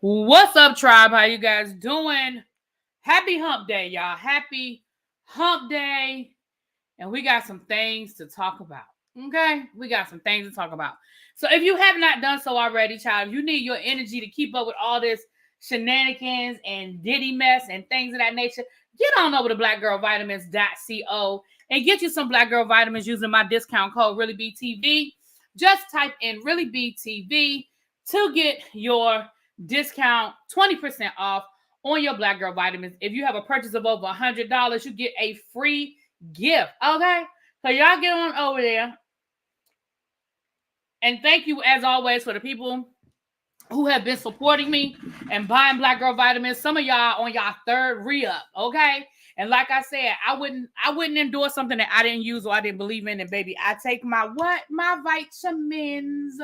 What's up, tribe? How you guys doing? Happy hump day, y'all. Happy hump day. And we got some things to talk about. Okay? We got some things to talk about. So if you have not done so already, child, if you need your energy to keep up with all this shenanigans and Diddy mess and things of that nature, get on over to blackgirlvitamins.co and get you some Black Girl Vitamins using my discount code ReallyBTV. Just type in ReallyBTV to get your discount 20% off on your Black Girl Vitamins. If you have a purchase of over $100, you get a free gift. Okay? So y'all get on over there. And thank you, as always, for the people who have been supporting me and buying Black Girl Vitamins. Some of y'all on y'all third re-up, okay? And like I said, I wouldn't endorse something that I didn't use or I didn't believe in. And baby, I take my what? My vitamins.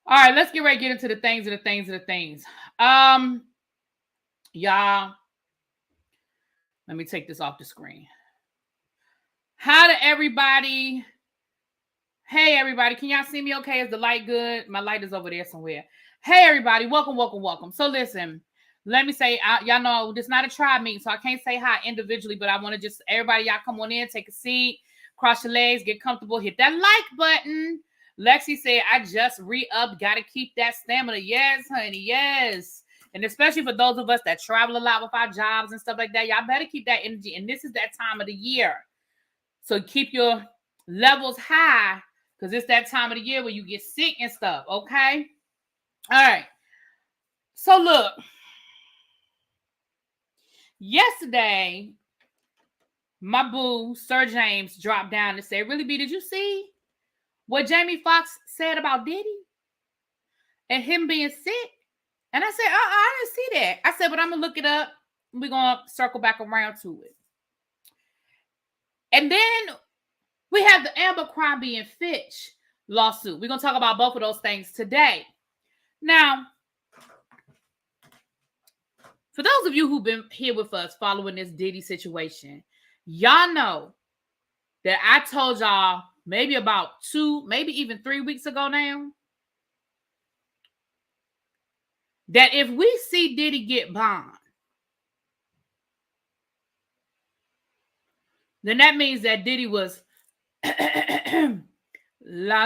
All right, let's get ready to get into the things. Y'all, let me take this off the screen. Hi to everybody. Hey, everybody. Can y'all see me okay? Is the light good? My light is over there somewhere. Hey, everybody. Welcome. So listen, let me say, y'all know this is not a tribe meeting, so I can't say hi individually, but I want to just, everybody, y'all come on in, take a seat, cross your legs, get comfortable, hit that like button. Lexi said, I just re-upped. Got to keep that stamina. Yes, honey. Yes. And especially for those of us that travel a lot with our jobs and stuff like that, y'all better keep that energy. And this is that time of the year. So keep your levels high because it's that time of the year where you get sick and stuff. Okay? All right. So look. Yesterday, my boo, Sir James, dropped down and said, Really, B, did you see what Jamie Foxx said about Diddy and him being sick? And I said, I didn't see that. I said, but I'm going to look it up. We're going to circle back around to it. And then we have the Abercrombie and Fitch lawsuit. We're going to talk about both of those things today. Now, for those of you who've been here with us following this Diddy situation, y'all know that I told y'all maybe about 2, maybe even 3 weeks ago now, that if we see Diddy get bond, then that means that Diddy was la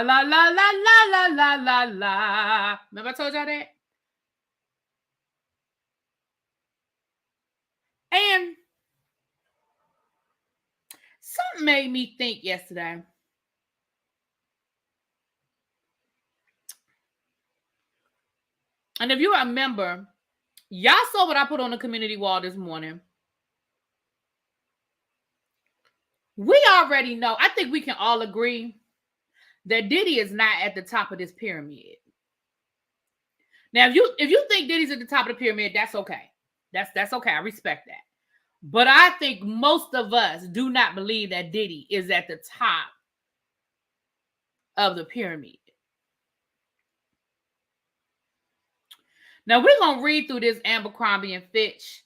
la la la la la la la la. Remember I told y'all that? And something made me think yesterday. And if you remember, y'all saw what I put on the community wall this morning. We already know, I think we can all agree that Diddy is not at the top of this pyramid. Now, if you think Diddy's at the top of the pyramid, that's okay. That's okay. I respect that. But I think most of us do not believe that Diddy is at the top of the pyramid. Now, we're going to read through this Abercrombie and Fitch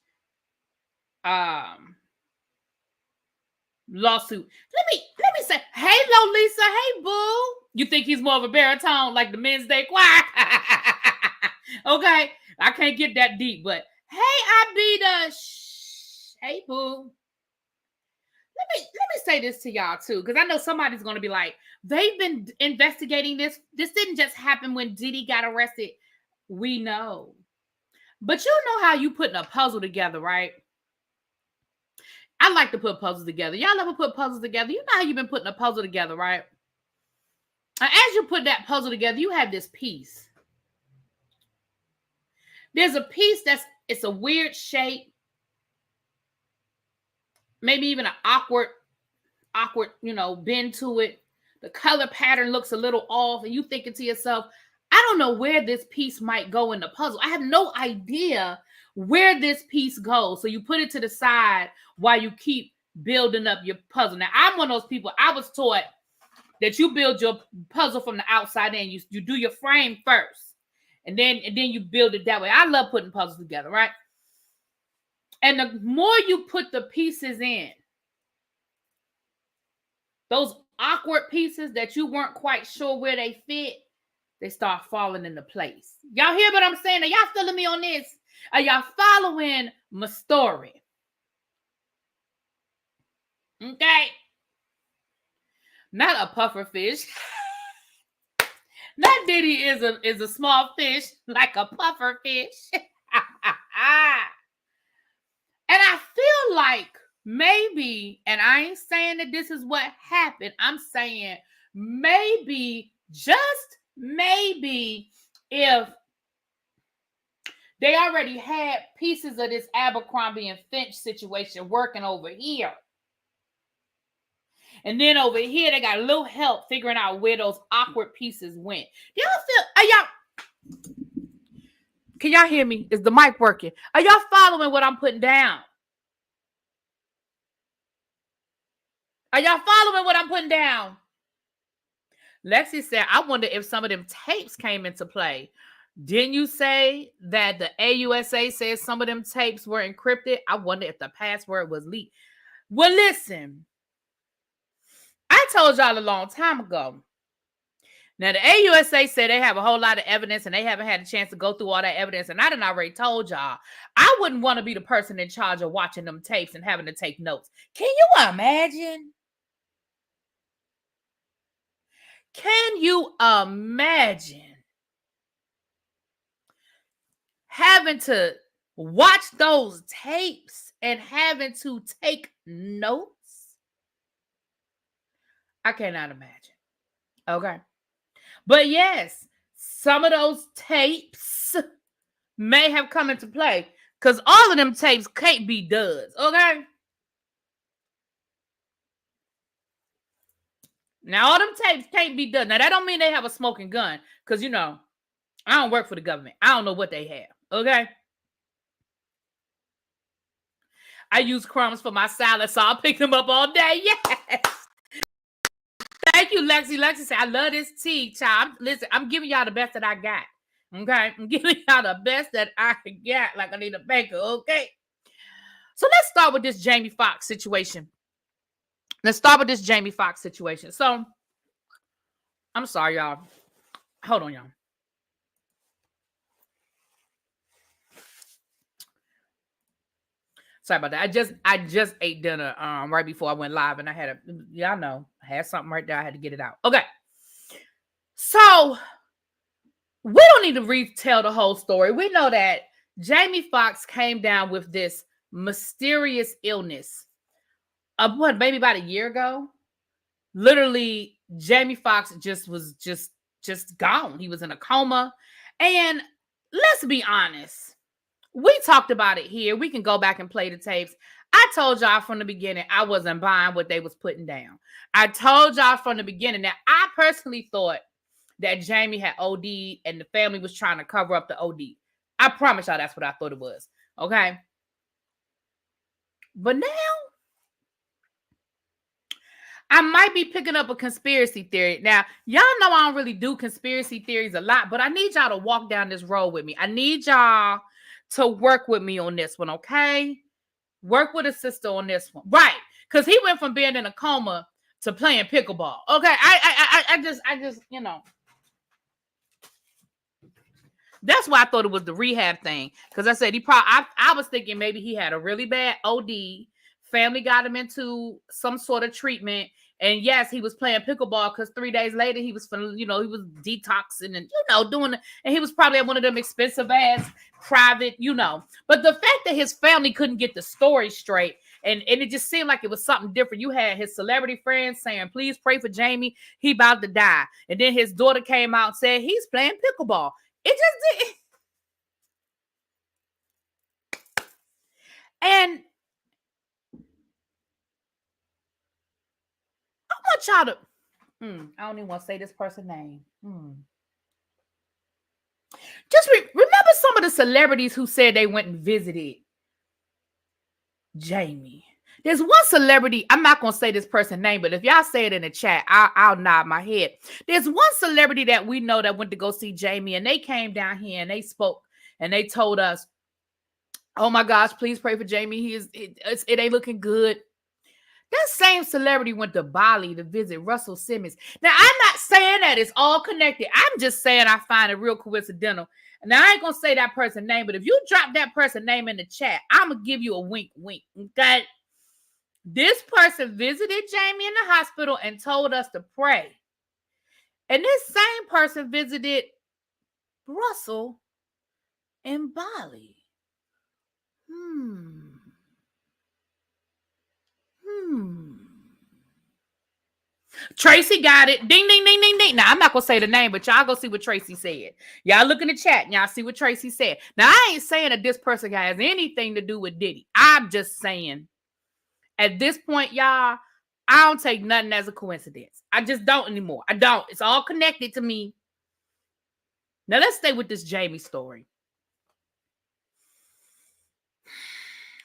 lawsuit. Let me say, hey, Lolisa, hey, boo. You think he's more of a baritone like the Men's Day Choir? Okay, I can't get that deep, but hey, I be the hey, boo. Let me say this to y'all too, because I know somebody's going to be like, they've been investigating this. This didn't just happen when Diddy got arrested. We know. But you know how you putting a puzzle together, right? I like to put puzzles together. Y'all ever put puzzles together? You know how you've been putting a puzzle together, right? And as you put that puzzle together, you have this piece. There's a piece it's a weird shape. Maybe even an awkward, bend to it. The color pattern looks a little off, and you thinking to yourself, I don't know where this piece might go in the puzzle. I have no idea where this piece goes. So you put it to the side while you keep building up your puzzle. Now, I'm one of those people, I was taught that you build your puzzle from the outside in. You do your frame first, and then you build it that way. I love putting puzzles together, right? And the more you put the pieces in, those awkward pieces that you weren't quite sure where they fit, they start falling into place. Y'all hear what I'm saying? Are y'all feeling me on this? Are y'all following my story? Okay. Not a puffer fish. Not Diddy is a small fish, like a puffer fish. And I feel like maybe, and I ain't saying that this is what happened. I'm saying maybe, just maybe, if they already had pieces of this Abercrombie and Fitch situation working over here. And then over here, they got a little help figuring out where those awkward pieces went. Can y'all hear me? Is the mic working? Are y'all following what I'm putting down? Are y'all following what I'm putting down? Lexi said, I wonder if some of them tapes came into play. Didn't you say that the AUSA says some of them tapes were encrypted? I wonder if the password was leaked. Well, listen, I told y'all a long time ago. Now, the AUSA said they have a whole lot of evidence and they haven't had a chance to go through all that evidence. And I done already told y'all, I wouldn't want to be the person in charge of watching them tapes and having to take notes. Can you imagine? Can you imagine having to watch those tapes and having to take notes? I cannot imagine. Okay. But yes, some of those tapes may have come into play because all of them tapes can't be duds. Okay. Now, all them tapes can't be done. Now, that don't mean they have a smoking gun because, you know, I don't work for the government. I don't know what they have. Okay. I use crumbs for my salad, so I'll pick them up all day. Yes. Thank you, Lexi. Lexi said, I love this tea, child. Listen, I'm giving y'all the best that I got. Okay. I'm giving y'all the best that I got, like I need a baker. Okay. So let's start with this Jamie Foxx situation. So, I'm sorry, y'all. Hold on, y'all. Sorry about that. I just ate dinner right before I went live, and I had I had something right there. I had to get it out. Okay. So we don't need to retell the whole story. We know that Jamie Foxx came down with this mysterious illness. Maybe about a year ago. Literally, Jamie Foxx was gone. He was in a coma. And let's be honest. We talked about it here. We can go back and play the tapes. I told y'all from the beginning I wasn't buying what they was putting down. I told y'all from the beginning that I personally thought that Jamie had OD'd and the family was trying to cover up the OD. I promise y'all that's what I thought it was. Okay? But now, I might be picking up a conspiracy theory. Now, y'all know I don't really do conspiracy theories a lot, but I need y'all to walk down this road with me. I need y'all to work with me on this one, okay? Work with a sister on this one. Right. Because he went from being in a coma to playing pickleball. Okay. I just, you know. That's why I thought it was the rehab thing. Because I said I was thinking maybe he had a really bad OD. Family got him into some sort of treatment. And yes, he was playing pickleball because 3 days later he was, he was detoxing and, and he was probably at one of them expensive ass private, But the fact that his family couldn't get the story straight and it just seemed like it was something different. You had his celebrity friends saying, please pray for Jamie. He about to die. And then his daughter came out and said, he's playing pickleball. It just did. And I want y'all to, I don't even want to say this person's name. Just remember some of the celebrities who said they went and visited Jamie. There's one celebrity, I'm not going to say this person's name, but if y'all say it in the chat, I'll nod my head. There's one celebrity that we know that went to go see Jamie, and they came down here and they spoke and they told us, oh my gosh, please pray for Jamie. It ain't looking good. That same celebrity went to Bali to visit Russell Simmons. Now, I'm not saying that it's all connected. I'm just saying I find it real coincidental. Now, I ain't going to say that person's name, but if you drop that person's name in the chat, I'm going to give you a wink, okay? This person visited Jamie in the hospital and told us to pray. And this same person visited Russell in Bali. Tracy got it. Ding, ding, ding, ding, ding. Now, I'm not going to say the name, but y'all go see what Tracy said. Y'all look in the chat and y'all see what Tracy said. Now, I ain't saying that this person has anything to do with Diddy. I'm just saying, at this point, y'all, I don't take nothing as a coincidence. I just don't anymore. I don't. It's all connected to me. Now, let's stay with this Jamie story.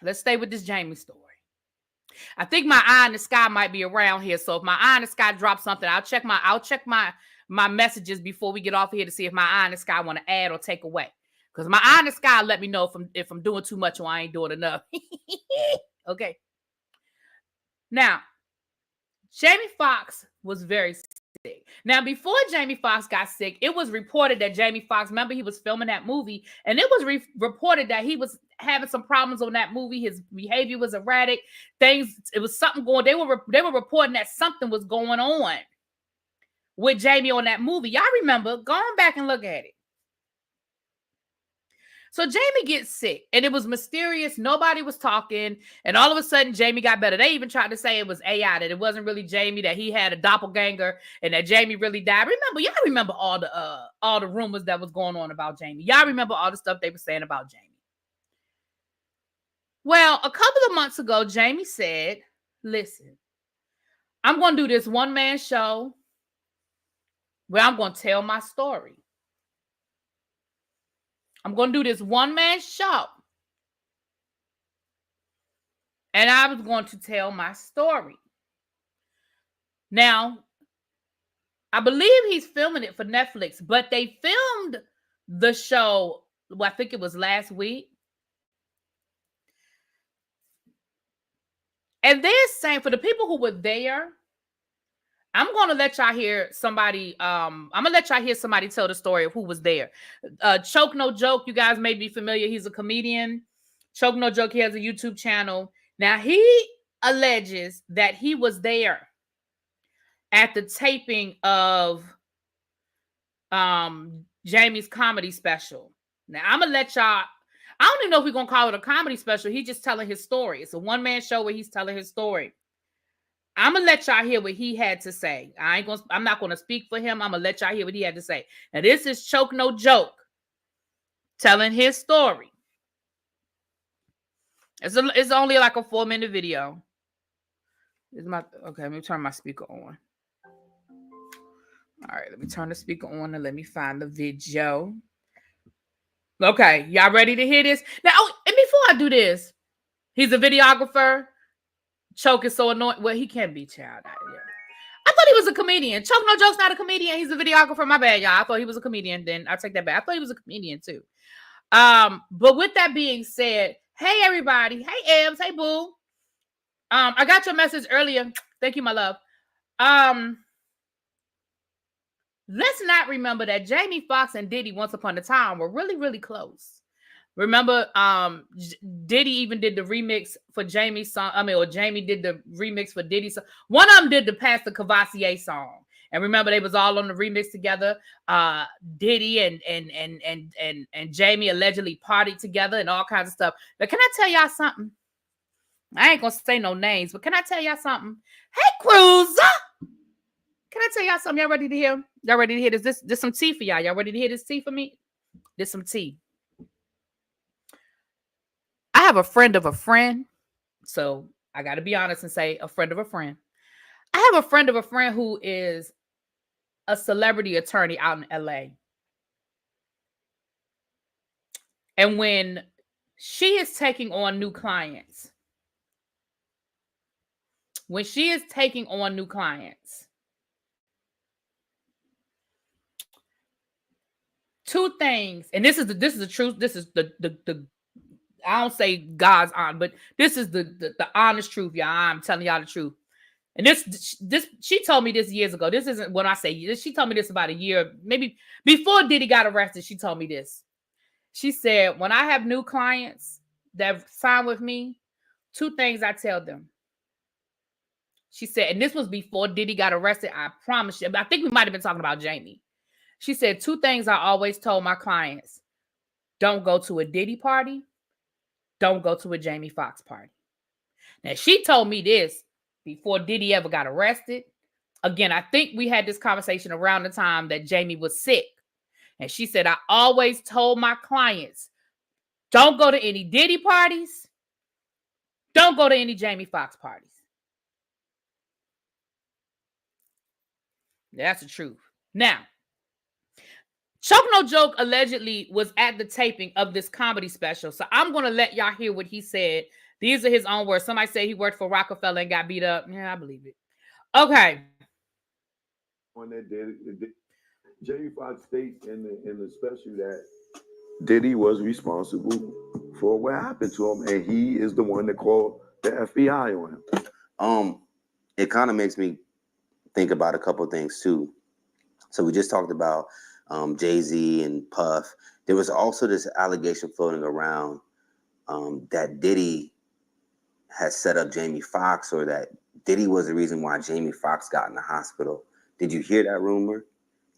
Let's stay with this Jamie story. I think my eye in the sky might be around here. So if my eye in the sky drops something, I'll check my messages before we get off here to see if my eye in the sky want to add or take away. Because my eye in the sky let me know if I'm doing too much or I ain't doing enough. Okay. Now, Jamie Foxx was very sick. Now, before Jamie Foxx got sick, it was reported that Jamie Foxx, remember he was filming that movie, and it was reported that he was having some problems on that movie. His behavior was erratic. It was something going. They were reporting that something was going on with Jamie on that movie. Y'all remember? Go on back and look at it. So Jamie gets sick, and it was mysterious. Nobody was talking, and all of a sudden, Jamie got better. They even tried to say it was AI, that it wasn't really Jamie, that he had a doppelganger, and that Jamie really died. Y'all remember all the rumors that was going on about Jamie. Y'all remember all the stuff they were saying about Jamie. Well, a couple of months ago, Jamie said, listen, I'm going to do this one-man show where I'm going to tell my story. I'm going to do this one-man show. And I was going to tell my story. Now, I believe he's filming it for Netflix, but they filmed the show, I think it was last week. And they're saying, for the people who were there, I'm going to let y'all hear somebody, I'm going to let y'all hear somebody tell the story of who was there. Choke No Joke, you guys may be familiar. He's a comedian. Choke No Joke, he has a YouTube channel. Now, he alleges that he was there at the taping of Jamie's comedy special. Now, I'm going to let y'all, I don't even know if we're going to call it a comedy special. He's just telling his story. It's a one-man show where he's telling his story. I'm going to let y'all hear what he had to say. I'm not going to speak for him. I'm going to let y'all hear what he had to say. Now, this is Choke No Joke telling his story. It's only like a 4-minute video. Okay, let me turn my speaker on. All right, let me turn the speaker on and let me find the video. Okay, y'all ready to hear this? Now, and before I do this, he's a videographer. Choke is so annoying. Well, he can be, child. I thought he was a comedian. Choke No Joke's not a comedian. He's a videographer. My bad, y'all. I thought he was a comedian. Then I take that back. I thought he was a comedian too. But with that being said, hey everybody. Hey Ems. Hey boo. I got your message earlier. Thank you, my love. Let's not remember that Jamie Foxx and Diddy once upon a time were really, really close. Remember, Diddy even did the remix for Jamie's song. Or Jamie did the remix for Diddy's song. One of them did the Pastor Cavassier song. And remember, they was all on the remix together. Diddy and Jamie allegedly partied together and all kinds of stuff. But can I tell y'all something? I ain't gonna say no names, but can I tell y'all something? Hey, Cruiser! Can I tell y'all something? Y'all ready to hear? Y'all ready to hear this? This some tea for y'all. Y'all ready to hear this tea for me? This some tea. I have a friend of a friend. So I got to be honest and say a friend of a friend. I have a friend of a friend who is a celebrity attorney out in LA. And when she is taking on new clients, two things, and this is the truth. This is the I don't say God's on, but this is the honest truth, y'all. I'm telling y'all the truth. And this she told me this years ago. This isn't when I say this. She told me this about a year, maybe before Diddy got arrested. She told me this. She said, when I have new clients that sign with me, 2 things I tell them. She said, and this was before Diddy got arrested. I promise you. I think we might have been talking about Jamie. She said 2 things I always told my clients. Don't go to a Diddy party. Don't go to a Jamie Foxx party. Now, she told me this before Diddy ever got arrested. Again, I think we had this conversation around the time that Jamie was sick. And she said, I always told my clients, don't go to any Diddy parties. Don't go to any Jamie Foxx parties. That's the truth. Now, Choke No Joke allegedly was at the taping of this comedy special. So I'm going to let y'all hear what he said. These are his own words. Somebody said he worked for Rockefeller and got beat up. Yeah, I believe it. Okay. One that did Jamie Foxx states in the special that Diddy was responsible for what happened to him, and he is the one that called the FBI on him. It kind of makes me think about a couple of things too. So we just talked about Jay-Z and Puff. There was also this allegation floating around that Diddy has set up Jamie Foxx, or that Diddy was the reason why Jamie Foxx got in the hospital. Did you hear that rumor?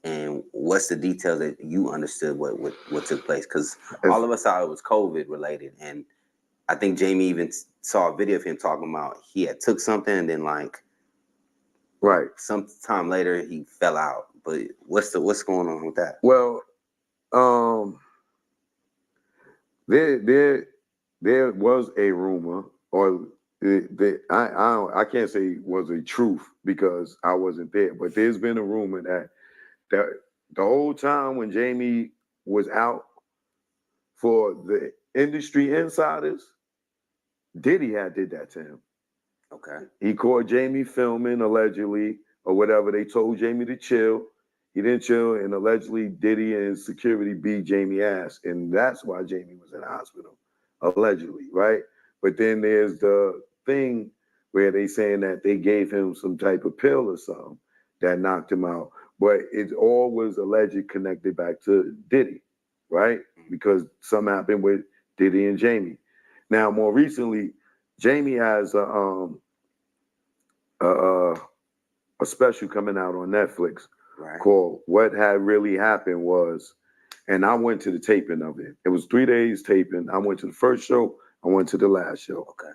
And what's the details that you understood what took place? Because all of us thought it was COVID related. And I think Jamie even saw a video of him talking about he had took something and then right, sometime later he fell out. But what's going on with that? Well, there was a rumor, or I can't say it was a truth because I wasn't there, but there's been a rumor that the whole time when Jamie was out, for the industry insiders, Diddy had did that to him. Okay. He caught Jamie filming allegedly or whatever. They told Jamie to chill. He didn't chill, and allegedly Diddy and security beat Jamie ass, and that's why Jamie was in the hospital, allegedly, right? But then there's the thing where they saying that they gave him some type of pill or something that knocked him out. But it all was alleged connected back to Diddy, right? Because something happened with Diddy and Jamie. Now, more recently, Jamie has a special coming out on Netflix, right, called What Had Really Happened Was, and I went to the taping of it. It was 3 days taping. I went to the first show. I went to the last show. Okay.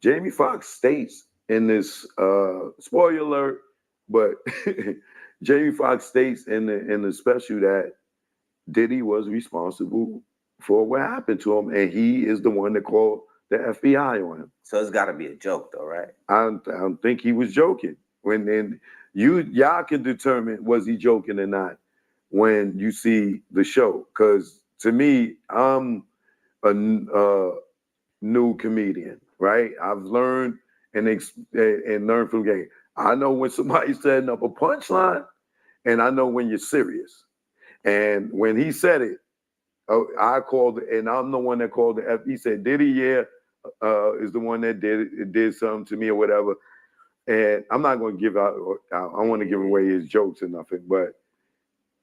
Jamie Foxx states in this, spoiler alert, but Jamie Foxx states in the special that Diddy was responsible for what happened to him, and he is the one that called the FBI on him. So it's got to be a joke, though, right? I don't think he was joking. When y'all can determine was he joking or not when you see the show. Because to me, I'm a new comedian, right? I've learned and learned from the game. I know when somebody's setting up a punchline, and I know when you're serious. And when he said it, I called it, and I'm the one that called it. He said, Diddy, yeah, is the one that did something to me or whatever. And I'm not going to give out, I want to give away his jokes or nothing. But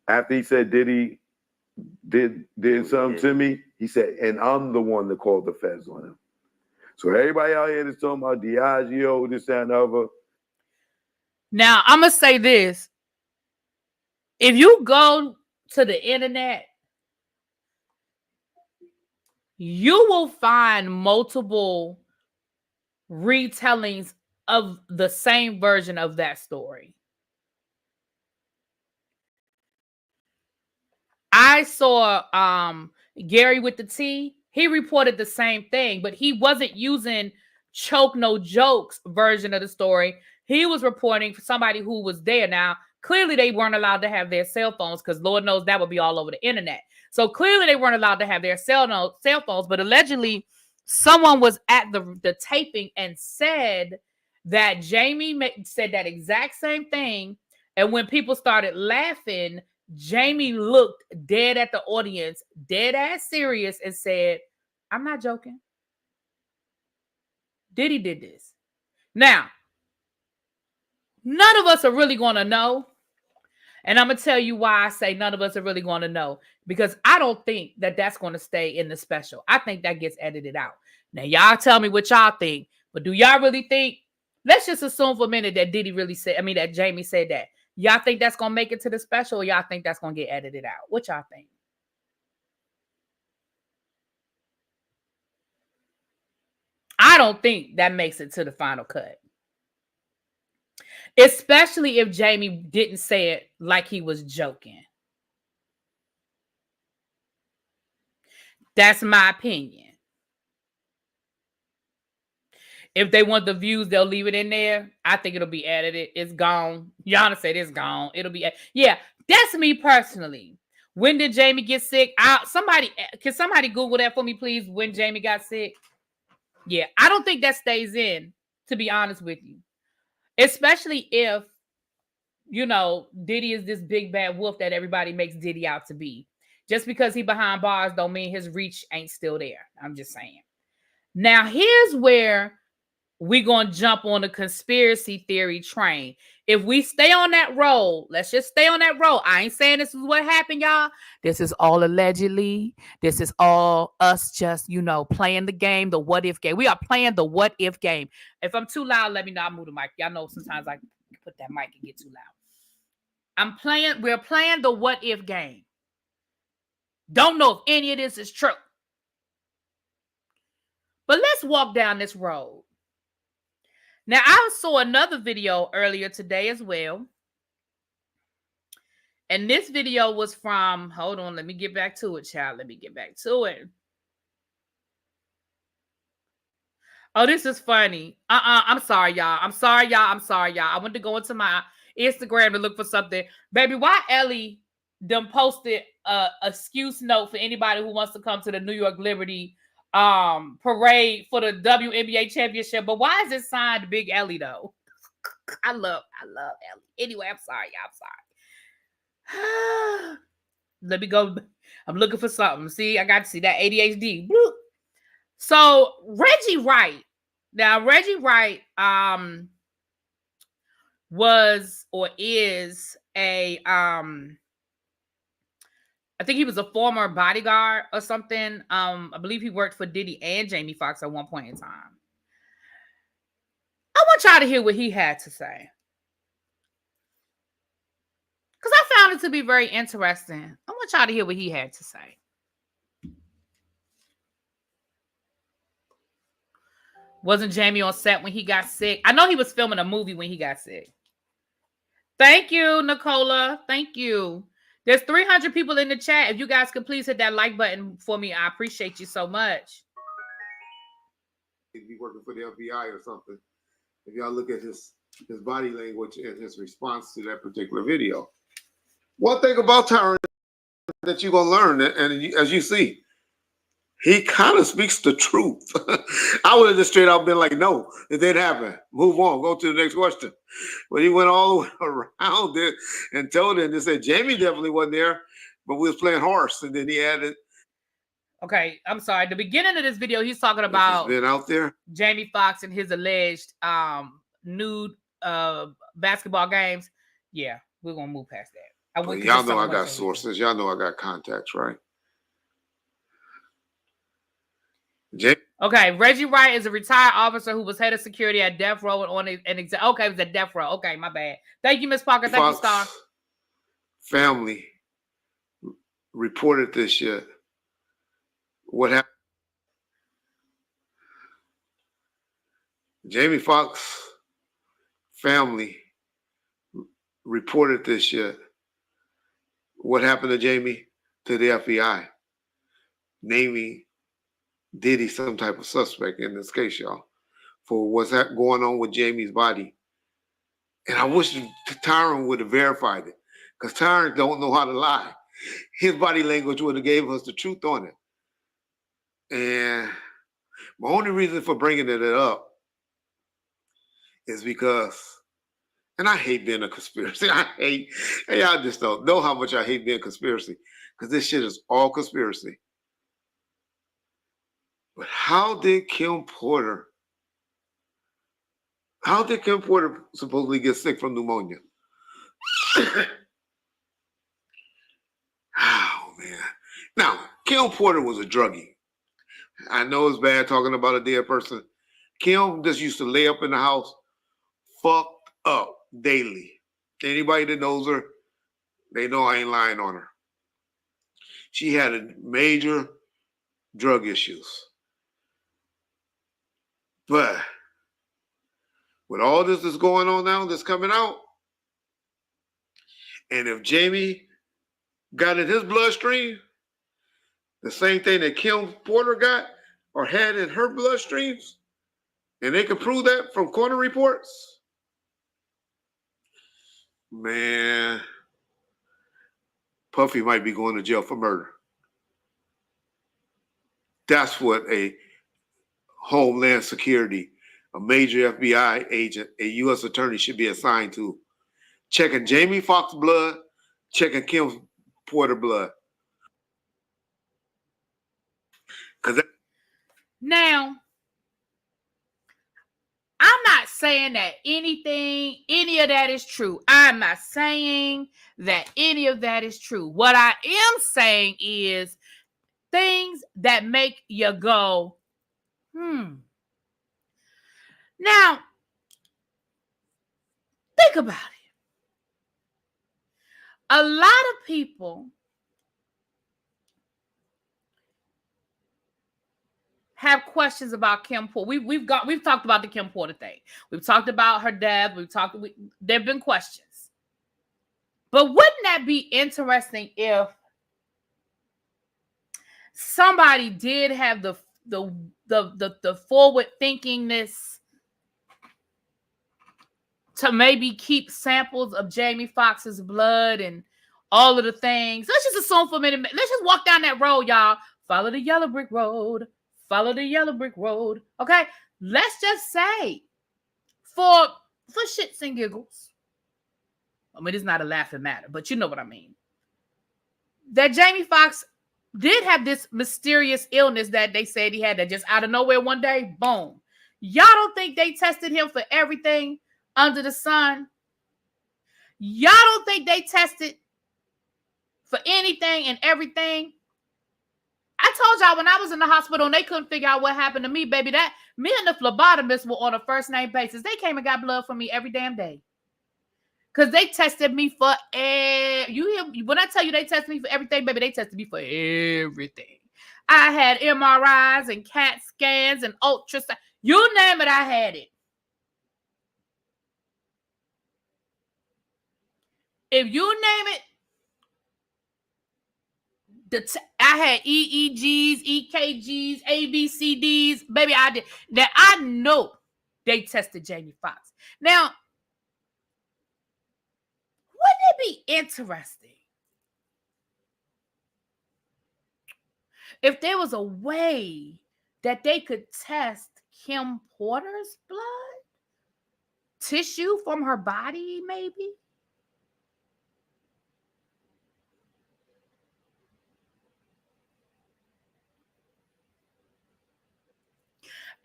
after he said Diddy did something to me, he said, and I'm the one that called the feds on him. So everybody out here that's talking about Diageo, this, that, and the other. Now, I'm going to say this. If you go to the internet, you will find multiple retellings of the same version of that story. I saw Gary with the T. He reported the same thing, but he wasn't using Choke No Joke's version of the story. He was reporting for somebody who was there. Now, clearly they weren't allowed to have their cell phones because Lord knows that would be all over the internet. So clearly they weren't allowed to have their cell phones, but allegedly someone was at the taping and said that Jamie said that exact same thing. And when people started laughing, Jamie looked dead at the audience, dead ass serious, and said, I'm not joking. Diddy did this. Now, None of us are really going to know. And I'm going to tell you why I say none of us are really going to know. Because I don't think that that's going to stay in the special. I think that gets edited out. Now, y'all tell me what y'all think. But do y'all really think? Let's just assume for a minute that Diddy really said, that Jamie said that. Y'all think that's going to make it to the special, or y'all think that's going to get edited out? What y'all think? I don't think that makes it to the final cut. Especially if Jamie didn't say it like he was joking. That's my opinion. If they want the views, they'll leave it in there. I think it'll be edited. It's gone. Yana said it's gone. It'll be, yeah, that's me personally. When did Jamie get sick? Can somebody Google that for me, please? When Jamie got sick? Yeah, I don't think that stays in, to be honest with you. Especially if, Diddy is this big bad wolf that everybody makes Diddy out to be. Just because he behind bars don't mean his reach ain't still there. I'm just saying. Now, here's where we're going to jump on the conspiracy theory train. If we stay on that road, let's just stay on that road. I ain't saying this is what happened, y'all. This is all allegedly. This is all us just, playing the game, the what if game. We are playing the what if game. If I'm too loud, let me know. I'll move the mic. Y'all know sometimes I put that mic and get too loud. We're playing the what if game. Don't know if any of this is true. But let's walk down this road. Now, I saw another video earlier today as well. And this video was from, hold on, let me get back to it, child. Let me get back to it. Oh, this is funny. I'm sorry, y'all. I went to go into my Instagram to look for something. Baby, why Ellie done posted a excuse note for anybody who wants to come to the New York Liberty parade for the WNBA championship? But why is it signed Big Ellie though? I love Ellie. Anyway, I'm sorry, y'all. Let me go. I'm looking for something. See, I got to see that ADHD. Bloop. So Reggie Wright. Now, Reggie Wright was or is a I think he was a former bodyguard or something. I believe he worked for Diddy and Jamie Foxx at one point in time. I want y'all to hear what he had to say, because I found it to be very interesting. I want y'all to hear what he had to say. Wasn't Jamie on set when he got sick? I know he was filming a movie when he got sick. Thank you, Nicola. Thank you. There's 300 people in the chat. If you guys could please hit that like button for me, I appreciate you so much. He'd be working for the FBI or something. If y'all look at his body language and his response to that particular video. One thing about Tyron that you're going to learn, and as you see, he kind of speaks the truth. I would have just straight out been like, no, it didn't happen. Move on. Go to the next question. But he went all the way around it and told it and said, Jamie definitely wasn't there, but we was playing horse. And then he added. Okay, I'm sorry. The beginning of this video, he's talking about been out there. Jamie Foxx and his alleged nude basketball games. Yeah, we're going to move past that. Well, y'all know I got sources. Y'all know I got contacts, right? Okay, Reggie Wright is a retired officer who was head of security at Death Row and on okay, it was at Death Row. Okay, my bad. Thank you, Miss Parker. Thank you, Star. Family reported this shit. What happened? Jamie Foxx family reported this shit. What happened to Jamie? To the FBI, naming Diddy some type of suspect in this case, y'all, for what's going on with Jamie's body. And I wish Tyron would have verified it, because Tyron don't know how to lie. His body language would have gave us the truth on it. And my only reason for bringing it up is because, and I hate being a conspiracy. I just don't know how much I hate being a conspiracy, because this shit is all conspiracy. But how did Kim Porter How did Kim Porter supposedly get sick from pneumonia? Oh, man. Now, Kim Porter was a druggie. I know it's bad talking about a dead person. Kim just used to lay up in the house, fucked up daily. Anybody that knows her, they know I ain't lying on her. She had a major drug issues. But with all this that's going on now, that's coming out, and if Jamie got in his bloodstream, the same thing that Kim Porter got or had in her bloodstreams, and they can prove that from coroner reports, man, Puffy might be going to jail for murder. That's what a Homeland Security, a major FBI agent, a U.S. attorney should be assigned to. Checking Jamie Foxx blood, checking Kim Porter blood. Now, I'm not saying that any of that is true. I'm not saying that any of that is true. What I am saying is things that make you go, Now, think about it. A lot of people have questions about Kim Porter. We've talked about the Kim Porter thing. We've talked about her death. There've been questions. But wouldn't that be interesting if somebody did have the forward thinkingness to maybe keep samples of Jamie Foxx's blood and all of the things? Let's just assume for a minute. Let's just walk down that road, y'all. Follow the yellow brick road. Follow the yellow brick road. Okay? Let's just say, for shits and giggles, I mean, it's not a laughing matter, but you know what I mean, that Jamie Foxx did have this mysterious illness that they said he had, that just out of nowhere one day, boom. Y'all don't think they tested him for everything under the sun? Y'all don't think they tested for anything and everything? I told y'all when I was in the hospital and they couldn't figure out what happened to me, baby, that me and the phlebotomist were on a first name basis. They came and got blood from me every damn day. Because they tested me for when I tell you they tested me for everything, baby, they tested me for everything. I had MRIs and CAT scans and ultrasound. You name it, I had it. If you name it, I had EEGs, EKGs, ABCDs, baby, I did. Now, I know they tested Jamie Foxx. Now, wouldn't it be interesting if there was a way that they could test Kim Porter's blood? Tissue from her body, maybe?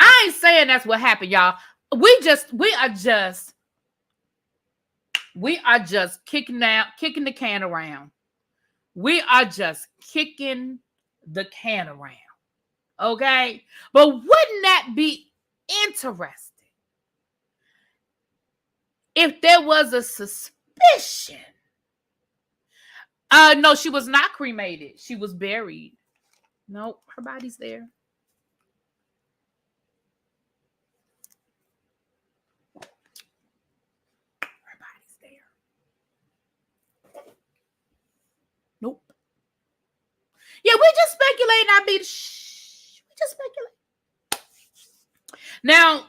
I ain't saying that's what happened, y'all. We are just kicking the can around. We are just kicking the can around. Okay? But wouldn't that be interesting if there was a suspicion? No, she was not cremated. She was buried. Nope, her body's there. Nope. Yeah, we just speculating. We just speculate. Now,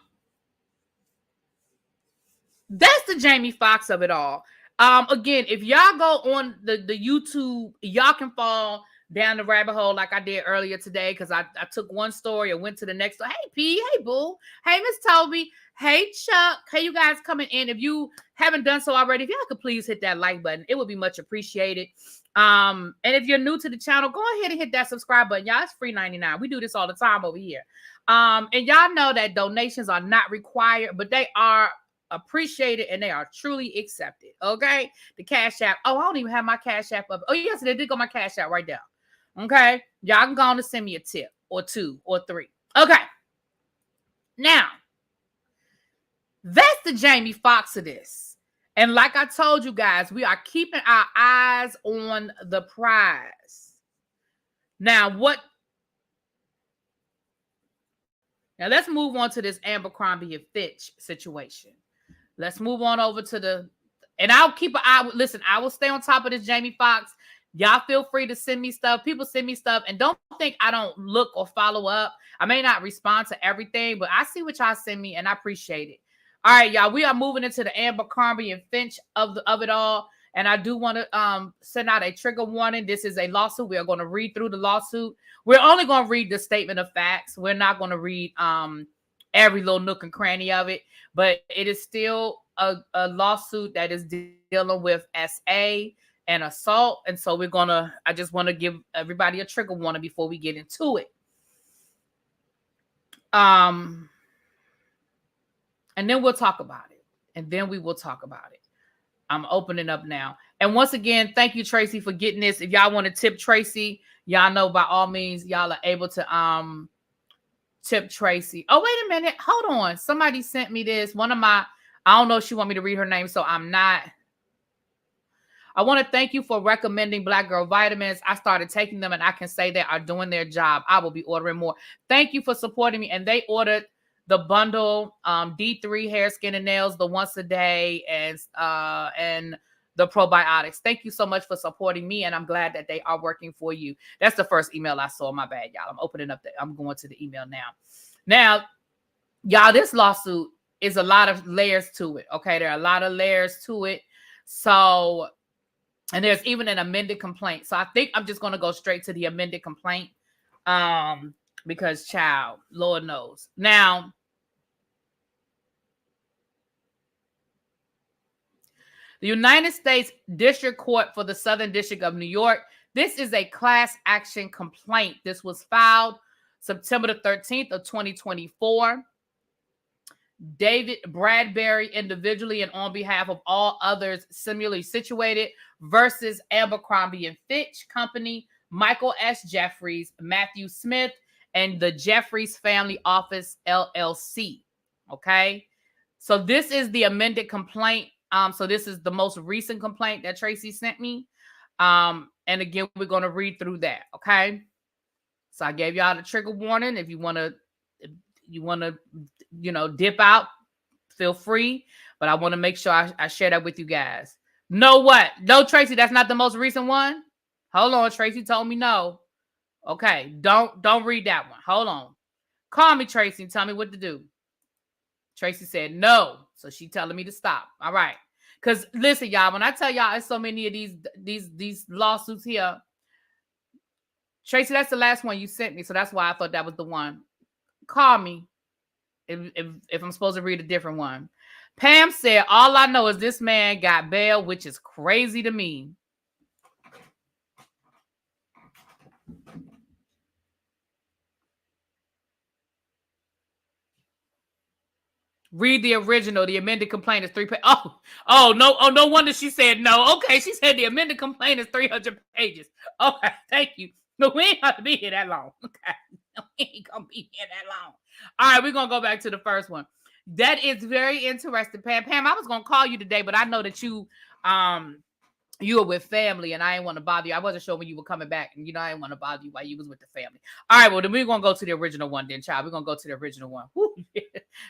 that's the Jamie Foxx of it all. Again, if y'all go on the YouTube, y'all can fall down the rabbit hole like I did earlier today, because I took one story and went to the next. So, hey, P, hey, Boo, hey, Miss Toby, hey, Chuck, hey, you guys coming in. If you haven't done so already, if y'all could please hit that like button, it would be much appreciated. And if you're new to the channel, go ahead and hit that subscribe button. Y'all, it's free 99. We do this all the time over here. And y'all know that donations are not required, but they are appreciated and they are truly accepted. Okay, the Cash App. Oh, I don't even have my Cash App up. Oh, yes, they did go my Cash App right there. Okay, y'all can go on to send me a tip or 2 or 3. Okay, now that's the Jamie Foxx of this. And like I told you guys, we are keeping our eyes on the prize. Now, Now, let's move on to this Abercrombie and Fitch situation. Let's move on over to and I'll keep an eye. Listen, I will stay on top of this Jamie Foxx. Y'all feel free to send me stuff. People send me stuff. And don't think I don't look or follow up. I may not respond to everything, but I see what y'all send me and I appreciate it. All right, y'all, we are moving into the Abercrombie and Fitch of it all. And I do want to send out a trigger warning. This is a lawsuit. We are going to read through the lawsuit. We're only going to read the statement of facts. We're not going to read every little nook and cranny of it. But it is still a lawsuit that is dealing with SA and assault. And so I just want to give everybody a trigger warning before we get into it. And then we'll talk about it. I'm opening up now. And once again, thank you, Tracy, for getting this. If y'all want to tip Tracy, y'all know by all means, y'all are able to tip Tracy. Oh, wait a minute. Hold on. Somebody sent me this. I don't know if she want me to read her name, so I'm not. I want to thank you for recommending Black Girl Vitamins. I started taking them, and I can say they are doing their job. I will be ordering more. Thank you for supporting me. And they ordered the bundle, D3 hair, skin, and nails, the once a day, and the probiotics. Thank you so much for supporting me, and I'm glad that they are working for you. That's the first email I saw. My bad, y'all. I'm going to the email now. Now, y'all, this lawsuit is a lot of layers to it. Okay, there are a lot of layers to it. So, and there's even an amended complaint. So I think I'm just going to go straight to the amended complaint. Because child, Lord knows. Now, the United States District Court for the Southern District of New York. This is a class action complaint. This was filed September the 13th of 2024. David Bradbury individually and on behalf of all others similarly situated versus Abercrombie and Fitch Company, Michael S. Jeffries, Matthew Smith, and the Jeffries Family Office, LLC. Okay. So this is the amended complaint. So this is the most recent complaint that Tracy sent me. And again, we're going to read through that. Okay. So I gave y'all the trigger warning. If you want to, dip out, feel free. But I want to make sure I share that with you guys. No, what? No, Tracy, that's not the most recent one. Hold on. Tracy told me no. Okay. Don't read that one. Hold on. Call me, Tracy, and tell me what to do. Tracy said no. So she telling me to stop. All right. Because listen, y'all, when I tell y'all it's so many of these lawsuits here, Tracy, that's the last one you sent me. So that's why I thought that was the one. Call me if I'm supposed to read a different one. Pam said, all I know is this man got bail, which is crazy to me. Read the original. The amended complaint is 3 pages. No wonder she said no. Okay, she said the amended complaint is 300 pages. Okay, thank you. No, we ain't have to be here that long. Okay, we ain't gonna be here that long. All right, we're gonna go back to the first one. That is very interesting, Pam. Pam, I was gonna call you today, but I know that you were with family, and I didn't want to bother you. I wasn't sure when you were coming back, and I didn't want to bother you while you was with the family. All right, well, then we're gonna go to the original one, then, child. We're gonna go to the original one. Woo, yeah.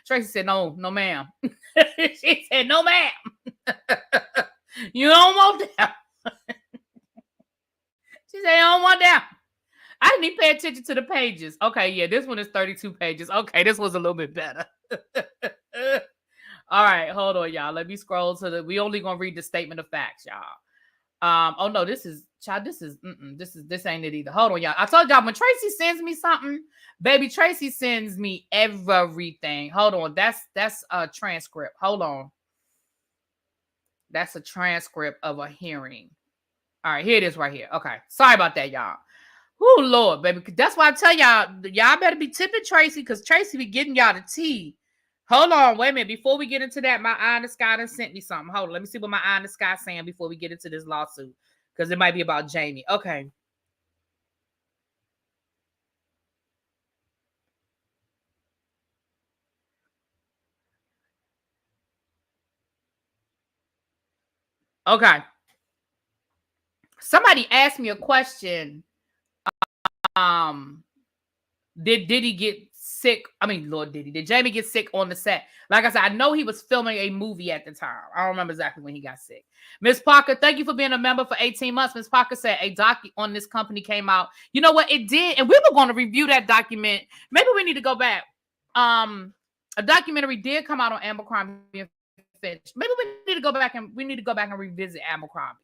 Tracy said, no, ma'am. She said, no, ma'am. You don't want that. She said, I don't want that. I didn't even pay attention to the pages. Okay, yeah, this one is 32 pages. Okay, this was a little bit better. All right, hold on, y'all. Let me scroll to we only gonna read the statement of facts, y'all. Oh no, this ain't it either. Hold on, y'all. I told y'all when Tracy sends me something, baby, Tracy sends me everything. Hold on, that's a transcript. Hold on. That's a transcript of a hearing. All right, here it is right here. Okay, sorry about that, y'all. Oh Lord, baby, that's why I tell y'all better be tipping Tracy because Tracy be getting y'all the tea. Hold on, wait a minute. Before we get into that, my eye in the sky done sent me something. Hold on, let me see what my eye in the sky saying before we get into this lawsuit, because it might be about Jamie. Okay. Okay. Somebody asked me a question. Did Diddy get sick? I mean, Lord Diddy. Did Jamie get sick on the set? Like I said, I know he was filming a movie at the time. I don't remember exactly when he got sick. Miss Parker, thank you for being a member for 18 months. Miss Parker said a doc on this company came out. You know what? It did. And we were going to review that document. Maybe we need to go back. A documentary did come out on Abercrombie Fitch. Maybe we need to go back and revisit Abercrombie.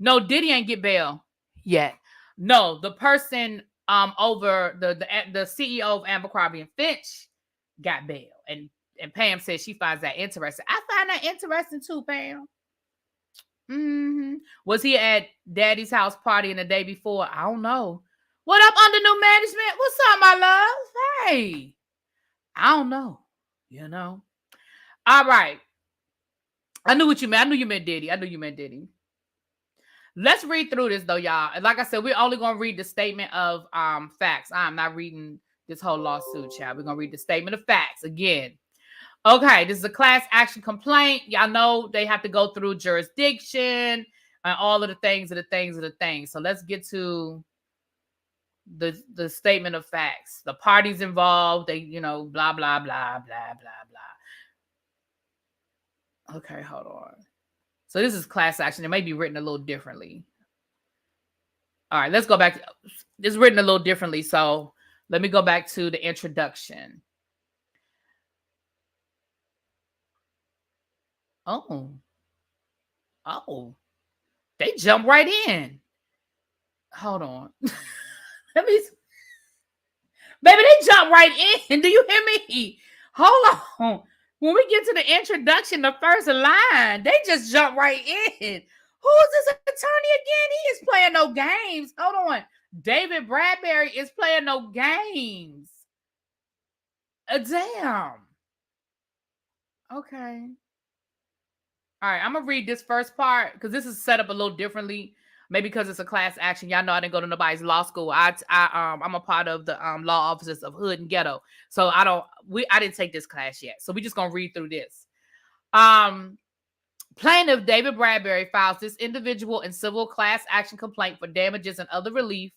No, Diddy ain't get bail yet. No, the person over the CEO of Abercrombie and Fitch got bail, and Pam says she finds that interesting. I find that interesting too, Pam. Was he at Daddy's house partying the day before? I don't know. What up, under new management? What's up, my love? Hey, I don't know. You know. All right. I knew what you meant. I knew you meant Diddy. Let's read through this though, y'all. And like I said, we're only gonna read the statement of facts. I'm not reading this whole lawsuit, y'all. We're gonna read the statement of facts again. Okay, this is a class action complaint. Y'all know they have to go through jurisdiction and all of the things. So let's get to the statement of facts. The parties involved, they, blah, blah, blah, blah, blah, blah. Okay, hold on. So this is class action. It may be written a little differently. All right, let's go back. It's written a little differently. So let me go back to the introduction. Oh, they jump right in. Hold on. Baby, they jump right in. Do you hear me? Hold on. When we get to the introduction, the first line, they just jump right in. Who is this attorney again? He is playing no games. Hold on. David Bradbury is playing no games. Damn. Okay. All right, I'm going to read this first part because this is set up a little differently. Maybe because it's a class action. Y'all know I didn't go to nobody's law school. I'm a part of the law offices of Hood and Ghetto. So I didn't take this class yet. So we're just gonna read through this. Plaintiff David Bradbury files this individual and civil class action complaint for damages and other relief.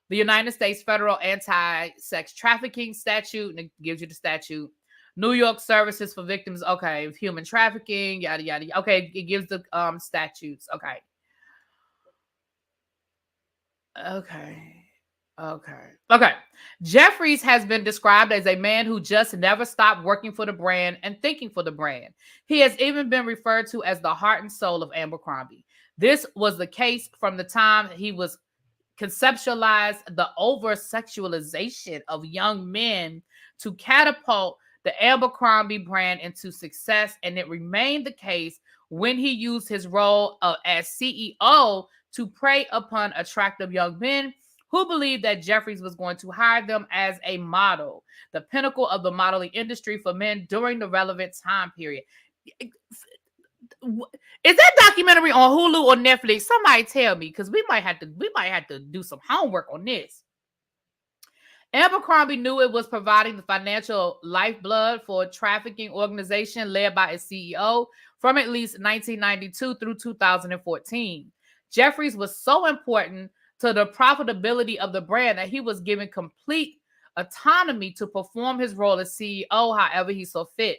The United States Federal Anti-Sex Trafficking Statute, and it gives you the statute. New York Services for Victims, okay, of Human Trafficking, yada yada. Okay, it gives the statutes. Okay. Jeffries has been described as a man who just never stopped working for the brand and thinking for the brand. He has even been referred to as the heart and soul of Abercrombie. This was the case from the time he was conceptualized the over-sexualization of young men to catapult the Abercrombie brand into success, and it remained the case when he used his role as CEO to prey upon attractive young men who believed that Jeffries was going to hire them as a model, the pinnacle of the modeling industry for men during the relevant time period. Is that documentary on Hulu or Netflix? Somebody tell me, because we might have to do some homework on this. Abercrombie knew it was providing the financial lifeblood for a trafficking organization led by its CEO from at least 1992 through 2014. Jeffries was so important to the profitability of the brand that he was given complete autonomy to perform his role as CEO however he saw fit,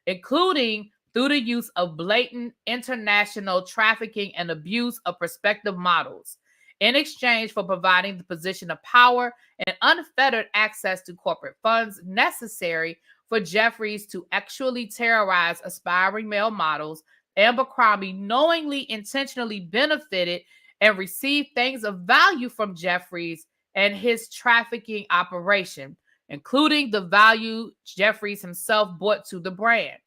including through the use of blatant international trafficking and abuse of prospective models, in exchange for providing the position of power and unfettered access to corporate funds necessary for Jeffries to actually terrorize aspiring male models. Abercrombie knowingly, intentionally benefited and received things of value from Jeffries and his trafficking operation, including the value Jeffries himself brought to the brand.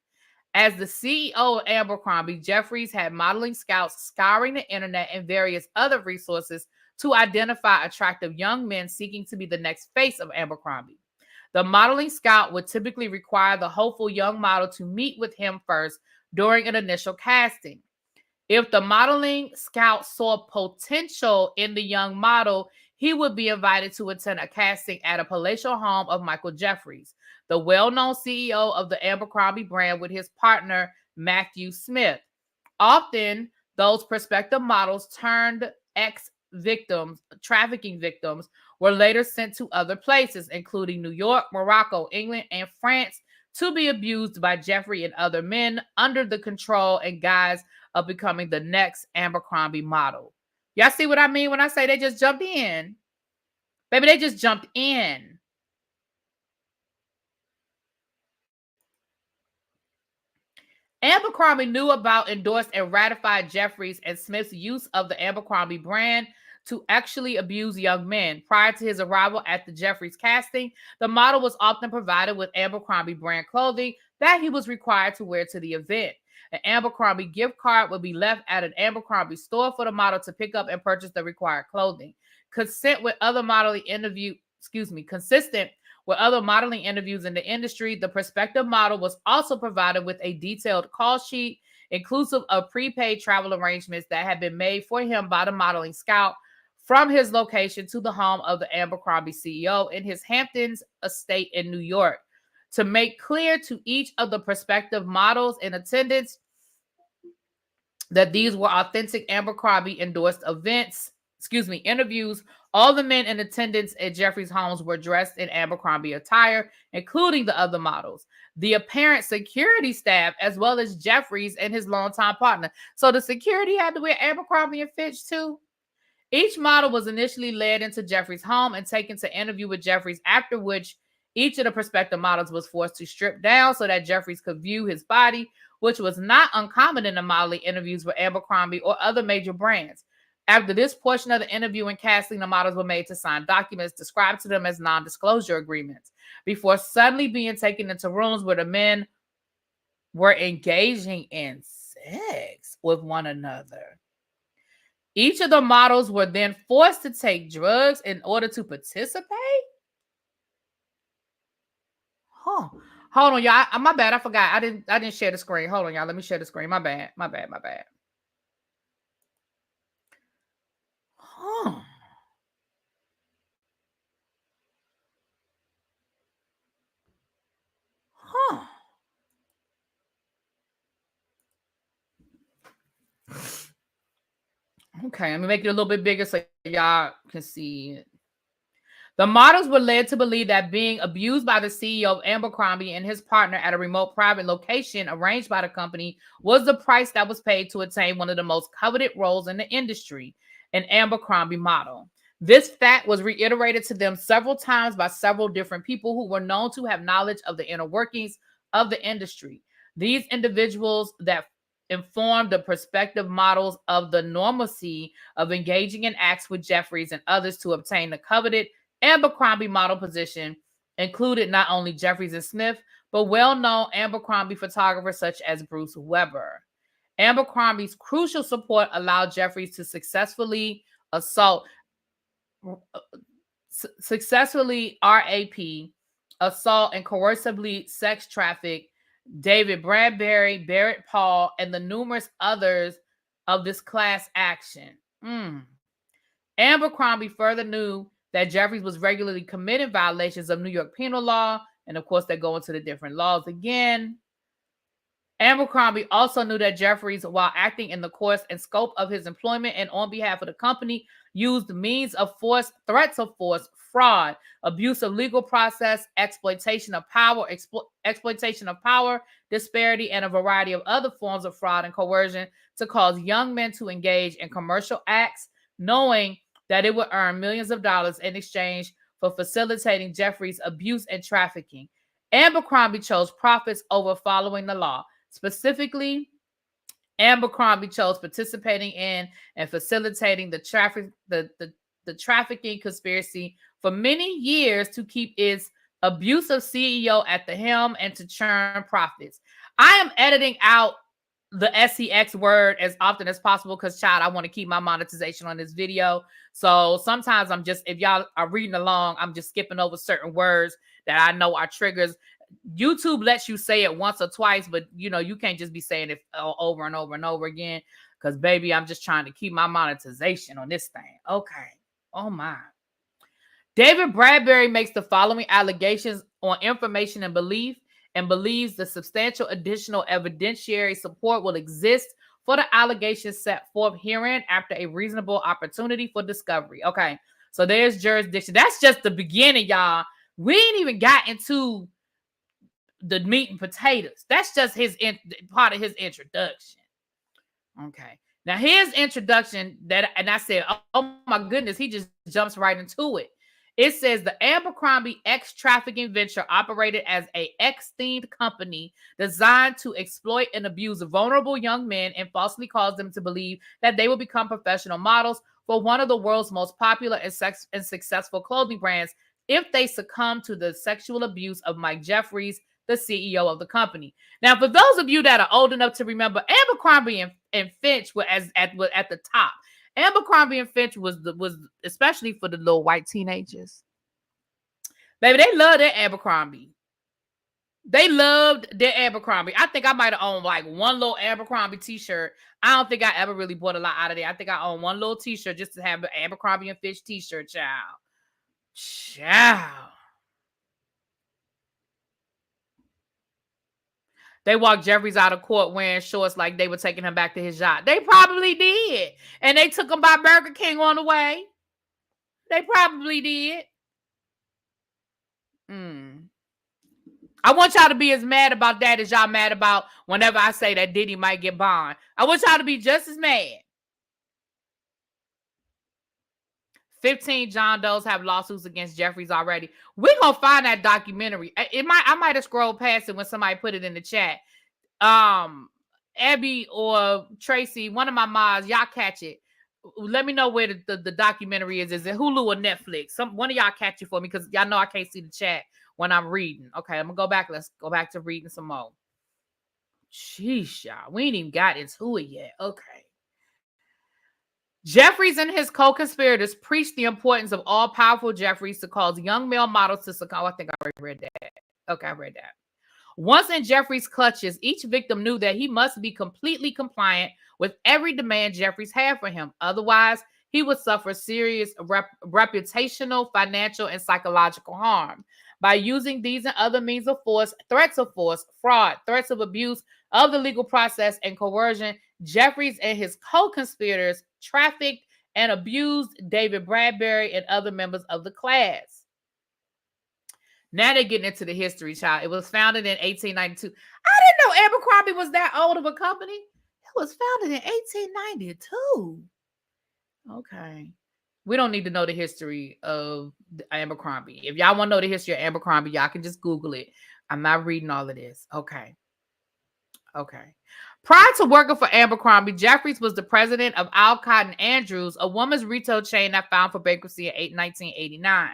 As the CEO of Abercrombie, Jeffries had modeling scouts scouring the internet and various other resources to identify attractive young men seeking to be the next face of Abercrombie. The modeling scout would typically require the hopeful young model to meet with him first during an initial casting. If the modeling scout saw potential in the young model, he would be invited to attend a casting at a palatial home of Michael Jeffries, the well-known CEO of the Abercrombie brand, with his partner, Matthew Smith. Often, those prospective models turned ex-victims, trafficking victims, were later sent to other places, including New York, Morocco, England, and France, to be abused by Jeffrey and other men under the control and guise of becoming the next Abercrombie model. Y'all see what I mean when I say they just jumped in? Baby, they just jumped in. Abercrombie knew about, endorsed, and ratified Jeffries and Smith's use of the Abercrombie brand to actually abuse young men. Prior to his arrival at the Jeffries casting, the model was often provided with Abercrombie brand clothing that he was required to wear to the event. An Abercrombie gift card would be left at an Abercrombie store for the model to pick up and purchase the required clothing. Consistent with other modeling interviews in the industry, the prospective model was also provided with a detailed call sheet, inclusive of prepaid travel arrangements that had been made for him by the modeling scout from his location to the home of the Abercrombie CEO in his Hamptons estate in New York. To make clear to each of the prospective models in attendance that these were authentic Abercrombie endorsed interviews, all the men in attendance at Jeffrey's homes were dressed in Abercrombie attire, including the other models, the apparent security staff, as well as Jeffries and his longtime partner. So the security had to wear Abercrombie and Fitch too. Each model was initially led into Jeffrey's home and taken to interview with Jeffries, after which each of the prospective models was forced to strip down so that Jeffries could view his body, which was not uncommon in the modeling interviews with Abercrombie or other major brands. After this portion of the interview and casting, the models were made to sign documents described to them as non-disclosure agreements before suddenly being taken into rooms where the men were engaging in sex with one another. Each of the models were then forced to take drugs in order to participate. Huh. Hold on, y'all. My bad. I forgot. I didn't share the screen. Hold on, y'all. Let me share the screen. My bad. Huh. Huh. Okay, let me make it a little bit bigger so y'all can see it. The models were led to believe that being abused by the CEO of Abercrombie and his partner at a remote private location arranged by the company was the price that was paid to attain one of the most coveted roles in the industry, an Abercrombie model. This fact was reiterated to them several times by several different people who were known to have knowledge of the inner workings of the industry. These individuals that informed the prospective models of the normalcy of engaging in acts with Jeffries and others to obtain the coveted Abercrombie model position included not only Jeffries and Smith, but well-known Abercrombie photographers such as Bruce Weber. Abercrombie's crucial support allowed Jeffries to successfully assault and coercively sex traffic David Bradbury, Barrett Paul, and the numerous others of this class action. Abercrombie further knew that Jeffries was regularly committing violations of New York penal law, and of course they go into the different laws again. Abercrombie also knew that Jeffries, while acting in the course and scope of his employment and on behalf of the company, used means of force, threats of force, fraud, abuse of legal process, exploitation of power, disparity, and a variety of other forms of fraud and coercion to cause young men to engage in commercial acts, knowing that it would earn millions of dollars in exchange for facilitating Jeffries' abuse and trafficking. Abercrombie chose profits over following the law. Specifically, Abercrombie chose participating in and facilitating the trafficking conspiracy for many years to keep its abusive CEO at the helm and to churn profits. I am editing out the SEX word as often as possible because, child, I want to keep my monetization on this video. So sometimes I'm just, if y'all are reading along, I'm just skipping over certain words that I know are triggers. YouTube lets you say it once or twice, but you can't just be saying it over and over and over again because, baby, I'm just trying to keep my monetization on this thing. Okay. Oh, my. David Bradbury makes the following allegations on information and belief and believes the substantial additional evidentiary support will exist for the allegations set forth herein after a reasonable opportunity for discovery. Okay, so there's jurisdiction. That's just the beginning, y'all. We ain't even got into the meat and potatoes. That's just part of his introduction. Okay. Now his introduction and I said, oh my goodness, he just jumps right into it. It says the Abercrombie X trafficking venture operated as a X-themed company designed to exploit and abuse vulnerable young men and falsely cause them to believe that they will become professional models for one of the world's most popular and successful clothing brands if they succumb to the sexual abuse of Mike Jeffries, the CEO of the company. Now, for those of you that are old enough to remember, Abercrombie and Fitch were at the top. Abercrombie and Fitch was especially for the little white teenagers. Baby, they love their Abercrombie. They loved their Abercrombie. I think I might have owned like one little Abercrombie t-shirt. I don't think I ever really bought a lot out of there. I think I owned one little t-shirt just to have an Abercrombie and Fitch t-shirt, child. They walked Jeffries out of court wearing shorts like they were taking him back to his yacht. They probably did. And they took him by Burger King on the way. They probably did. I want y'all to be as mad about that as y'all mad about whenever I say that Diddy might get bond. I want y'all to be just as mad. 15 John Does have lawsuits against Jeffries already. We're going to find that documentary. I might have scrolled past it when somebody put it in the chat. Abby or Tracy, one of my moms, y'all catch it. Let me know where the documentary is. Is it Hulu or Netflix? One of y'all catch it for me because y'all know I can't see the chat when I'm reading. Okay, I'm going to go back. Let's go back to reading some more. Sheesh, y'all. We ain't even got into it yet. Okay. Jeffries and his co-conspirators preached the importance of all-powerful Jeffries to cause young male models to succumb. I think I already read that. Okay, I read that. Once in Jeffries' clutches, each victim knew that he must be completely compliant with every demand Jeffries had for him. Otherwise, he would suffer serious reputational, financial, and psychological harm. By using these and other means of force, threats of force, fraud, threats of abuse of the legal process, and coercion, Jeffries and his co-conspirators trafficked and abused David Bradbury and other members of the class. Now they're getting into the history, child. It was founded in 1892. I didn't know Abercrombie was that old of a company. It was founded in 1892. Okay. We don't need to know the history of Abercrombie. If y'all want to know the history of Abercrombie, y'all can just Google it. I'm not reading all of this. Okay. Prior to working for Abercrombie, Jeffries was the president of Alcott & Andrews, a women's retail chain that filed for bankruptcy in 1989.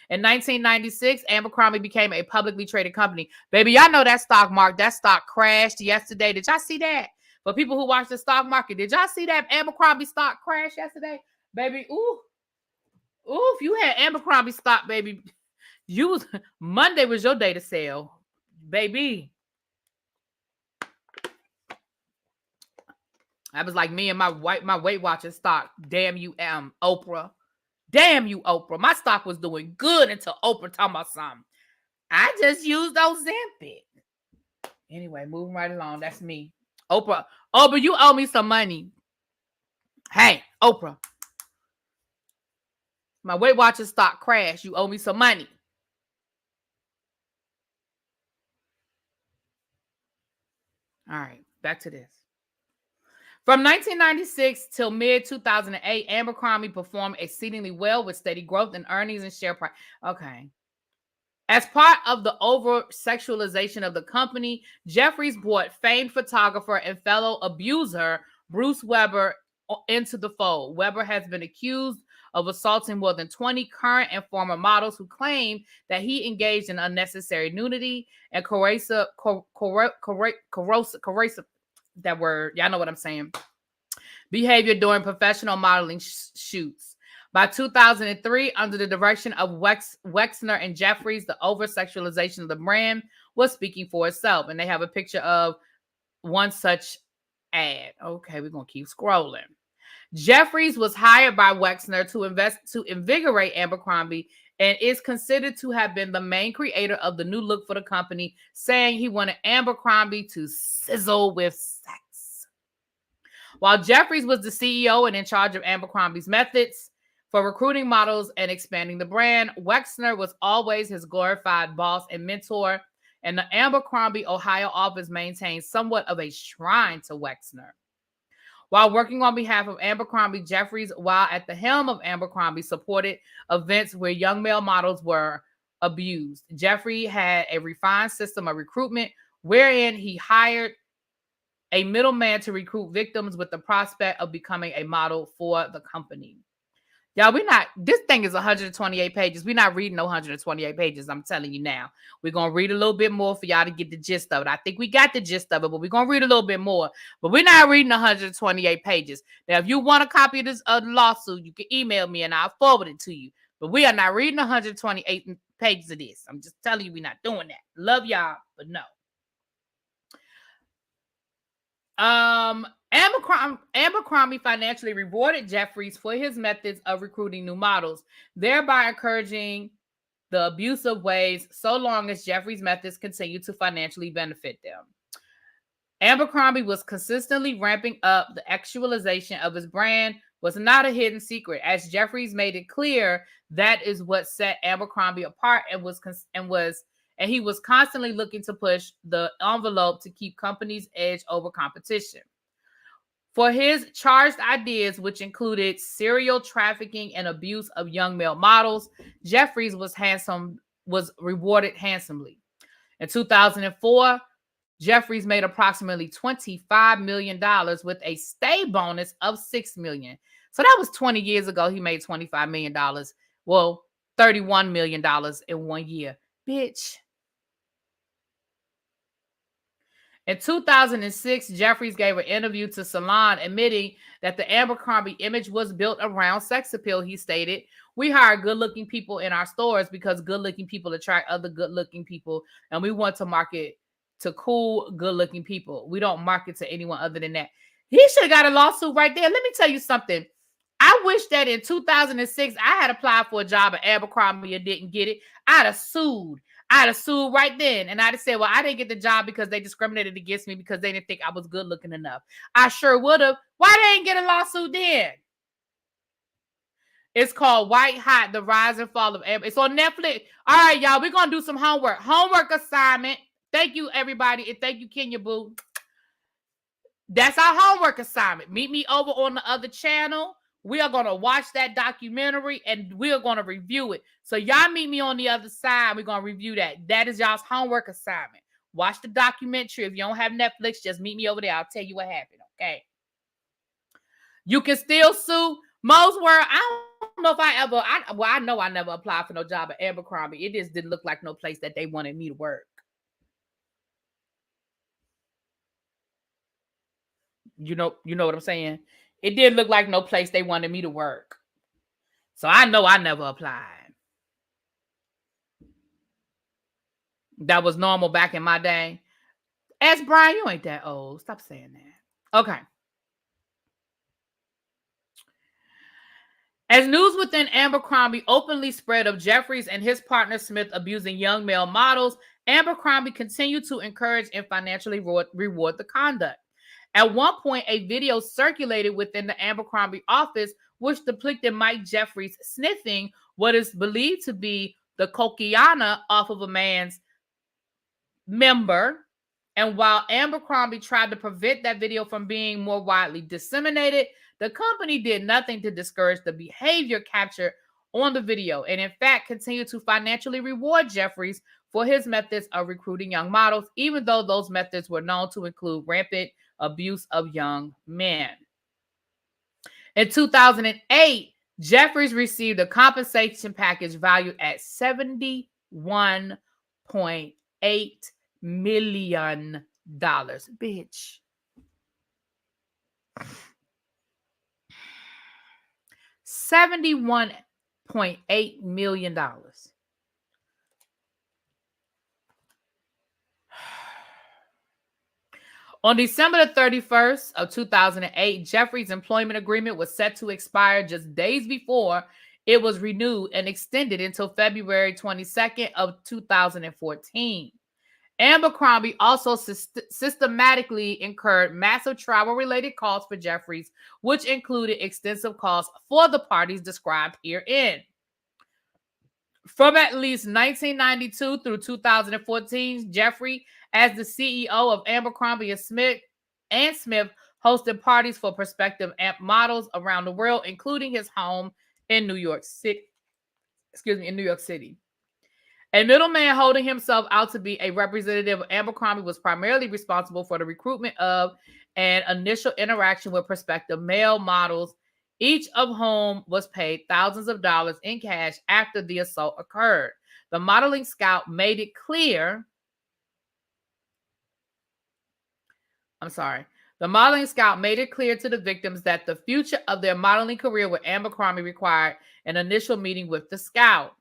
In 1996, Abercrombie became a publicly traded company. Baby, y'all know that stock crashed yesterday. Did y'all see that? For people who watch the stock market, did y'all see that Abercrombie stock crash yesterday? Baby, ooh, if you had Abercrombie stock, baby, Monday was your day to sell, baby. That was like me and my Weight Watchers stock. Damn you, Oprah. Damn you, Oprah. My stock was doing good until Oprah talking about something. I just used Ozempic. Anyway, moving right along. That's me. Oprah, you owe me some money. Hey, Oprah. My Weight Watchers stock crashed. You owe me some money. All right, back to this. From 1996 till mid-2008, Abercrombie performed exceedingly well with steady growth in earnings and share price. Okay. As part of the over-sexualization of the company, Jeffries brought famed photographer and fellow abuser Bruce Weber into the fold. Weber has been accused of assaulting more than 20 current and former models who claim that he engaged in unnecessary nudity and coercive that word. Y'all know what I'm saying. Behavior during professional modeling shoots. By 2003, under the direction of Wexner and Jeffries, the over-sexualization of the brand was speaking for itself. And they have a picture of one such ad. Okay, we're going to keep scrolling. Jeffries was hired by Wexner to invigorate Abercrombie and is considered to have been the main creator of the new look for the company, saying he wanted Abercrombie to sizzle with sex. While Jeffries was the CEO and in charge of Abercrombie's methods for recruiting models and expanding the brand, Wexner was always his glorified boss and mentor, and the Abercrombie, Ohio office maintained somewhat of a shrine to Wexner. While working on behalf of Abercrombie, Jeffries, while at the helm of Abercrombie, supported events where young male models were abused. Jeffrey had a refined system of recruitment wherein he hired a middleman to recruit victims with the prospect of becoming a model for the company. Y'all, this thing is 128 pages. We're not reading no 128 pages. I'm telling you now. We're going to read a little bit more for y'all to get the gist of it. I think we got the gist of it, but we're going to read a little bit more. But we're not reading 128 pages. Now, if you want a copy of this lawsuit, you can email me and I'll forward it to you. But we are not reading 128 pages of this. I'm just telling you we're not doing that. Love y'all, but no. Abercrombie financially rewarded Jeffries for his methods of recruiting new models, thereby encouraging the abusive ways so long as Jeffries' methods continued to financially benefit them. Abercrombie was consistently ramping up the actualization of his brand was not a hidden secret, as Jeffries made it clear that is what set Abercrombie apart and he was constantly looking to push the envelope to keep companies' edge over competition. For his charged ideas, which included serial trafficking and abuse of young male models, Jeffries was rewarded handsomely. In 2004, Jeffries made approximately $25 million with a stay bonus of $6 million. So that was 20 years ago. He made $25 million. Well, $31 million in 1 year. Bitch. In 2006, Jeffries gave an interview to Salon admitting that the Abercrombie image was built around sex appeal. He stated, "We hire good-looking people in our stores because good-looking people attract other good-looking people, and we want to market to cool, good-looking people. We don't market to anyone other than that." He should have got a lawsuit right there. Let me tell you something. I wish that in 2006, I had applied for a job at Abercrombie and didn't get it. I'd have sued right then. And I'd have said, well, I didn't get the job because they discriminated against me because they didn't think I was good looking enough. I sure would have. Why they ain't get a lawsuit then? It's called White Hot, The Rise and Fall of Abercrombie. It's on Netflix. All right, y'all, we're going to do some homework. Homework assignment. Thank you, everybody. And thank you, Kenya Boo. That's our homework assignment. Meet me over on the other channel. We are going to watch that documentary and we are going to review it. So y'all meet me on the other side. We're going to review that. That is y'all's homework assignment. Watch the documentary. If you don't have Netflix, just meet me over there. I'll tell you what happened, okay? You can still sue. Most were, I don't know if I know I never applied for no job at Abercrombie. It just didn't look like no place that they wanted me to work. You know what I'm saying? It didn't look like no place they wanted me to work. So I know I never applied. That was normal back in my day. Ask Brian, you ain't that old. Stop saying that. Okay. As news within Abercrombie openly spread of Jeffries and his partner Smith abusing young male models, Abercrombie continued to encourage and financially reward the conduct. At one point, a video circulated within the Abercrombie office which depicted Mike Jeffries sniffing what is believed to be the cocaine off of a man's member. And while Abercrombie tried to prevent that video from being more widely disseminated, the company did nothing to discourage the behavior captured on the video, and in fact continued to financially reward Jeffries for his methods of recruiting young models, even though those methods were known to include rampant abuse of young men. In 2008, Jeffries received a compensation package valued at $71.8 million. Bitch. $71.8 million. On December the 31st of 2008, Jeffrey's employment agreement was set to expire just days before it was renewed and extended until February 22nd of 2014. Abercrombie also systematically incurred massive travel-related costs for Jeffries, which included extensive costs for the parties described herein. From at least 1992 through 2014, Jeffrey, as the CEO of Abercrombie and Smith, hosted parties for prospective models around the world, including his home in New York City. A middleman holding himself out to be a representative of Abercrombie was primarily responsible for the recruitment of and initial interaction with prospective male models, each of whom was paid thousands of dollars in cash after the assault occurred. The modeling scout made it clear. The modeling scout made it clear to the victims that the future of their modeling career with Abercrombie required an initial meeting with the scout,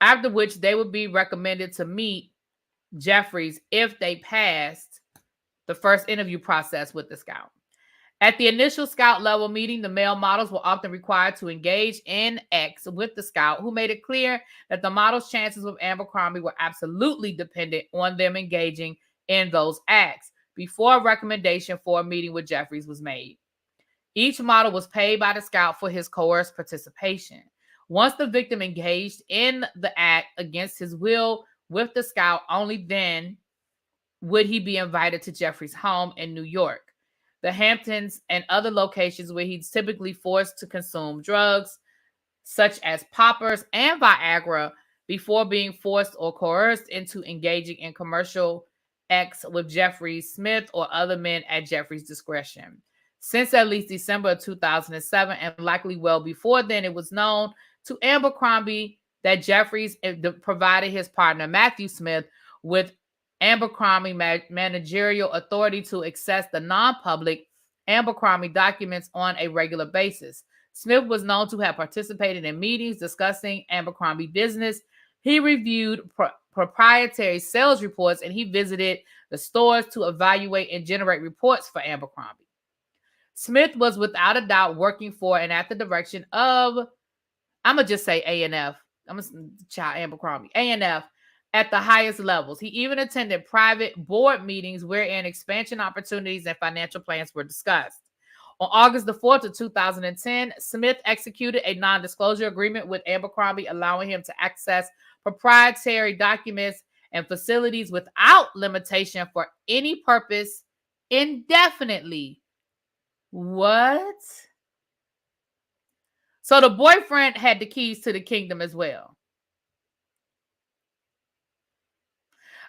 after which they would be recommended to meet Jeffries if they passed the first interview process with the scout. At the initial scout level meeting, the male models were often required to engage in acts with the scout, who made it clear that the model's chances with Abercrombie were absolutely dependent on them engaging in those acts before a recommendation for a meeting with Jeffries was made. Each model was paid by the scout for his coerced participation. Once the victim engaged in the act against his will with the scout, only then would he be invited to Jeffrey's home in New York, the Hamptons, and other locations where he's typically forced to consume drugs, such as poppers and Viagra, before being forced or coerced into engaging in commercial acts with Jeffrey Smith or other men at Jeffrey's discretion. Since at least December of 2007, and likely well before then, it was known to Abercrombie that Jeffries provided his partner Matthew Smith with Abercrombie managerial authority to access the non-public Abercrombie documents on a regular basis. Smith was known to have participated in meetings discussing Abercrombie business. He reviewed proprietary sales reports, and he visited the stores to evaluate and generate reports for Abercrombie. Smith was without a doubt working for and at the direction of, I'm going to just say A&F. I'm going to child Abercrombie. A&F at the highest levels. He even attended private board meetings wherein expansion opportunities and financial plans were discussed. On August the 4th of 2010, Smith executed a non-disclosure agreement with Abercrombie, allowing him to access proprietary documents and facilities without limitation for any purpose indefinitely. What? So the boyfriend had the keys to the kingdom as well.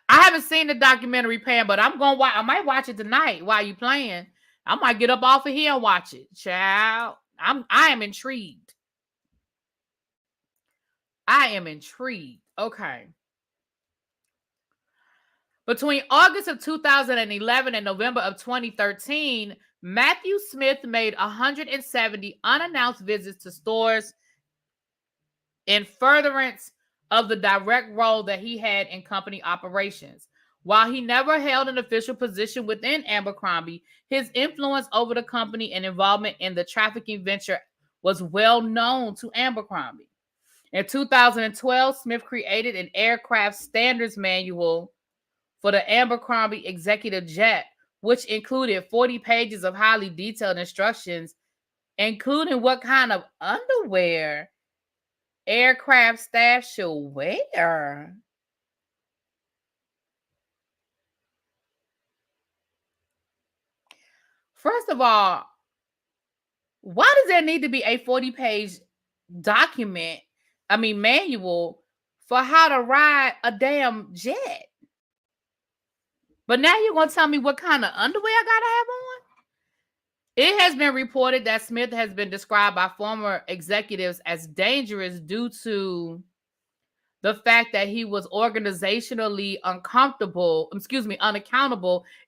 I haven't seen the documentary, Pam, but I might watch it tonight while you playing. I might get up off of here and watch it. Child, I am intrigued. Okay. Between August of 2011 and November of 2013, Matthew Smith made 170 unannounced visits to stores in furtherance of the direct role that he had in company operations. While he never held an official position within Abercrombie, his influence over the company and involvement in the trafficking venture was well known to Abercrombie. In 2012, Smith created an aircraft standards manual for the Abercrombie executive jet, which included 40 pages of highly detailed instructions, including what kind of underwear aircraft staff should wear. First of all, why does there need to be a 40-page manual for how to ride a damn jet? But now you're going to tell me what kind of underwear I got to have on? It has been reported that Smith has been described by former executives as dangerous due to the fact that he was organizationally unaccountable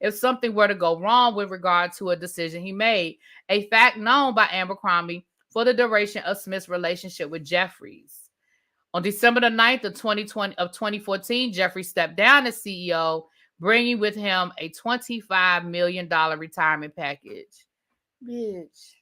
if something were to go wrong with regard to a decision he made, a fact known by Abercrombie for the duration of Smith's relationship with Jeffries. On December the 9th of 2014, Jeffries stepped down as CEO, bringing with him a $25 million retirement package. Bitch.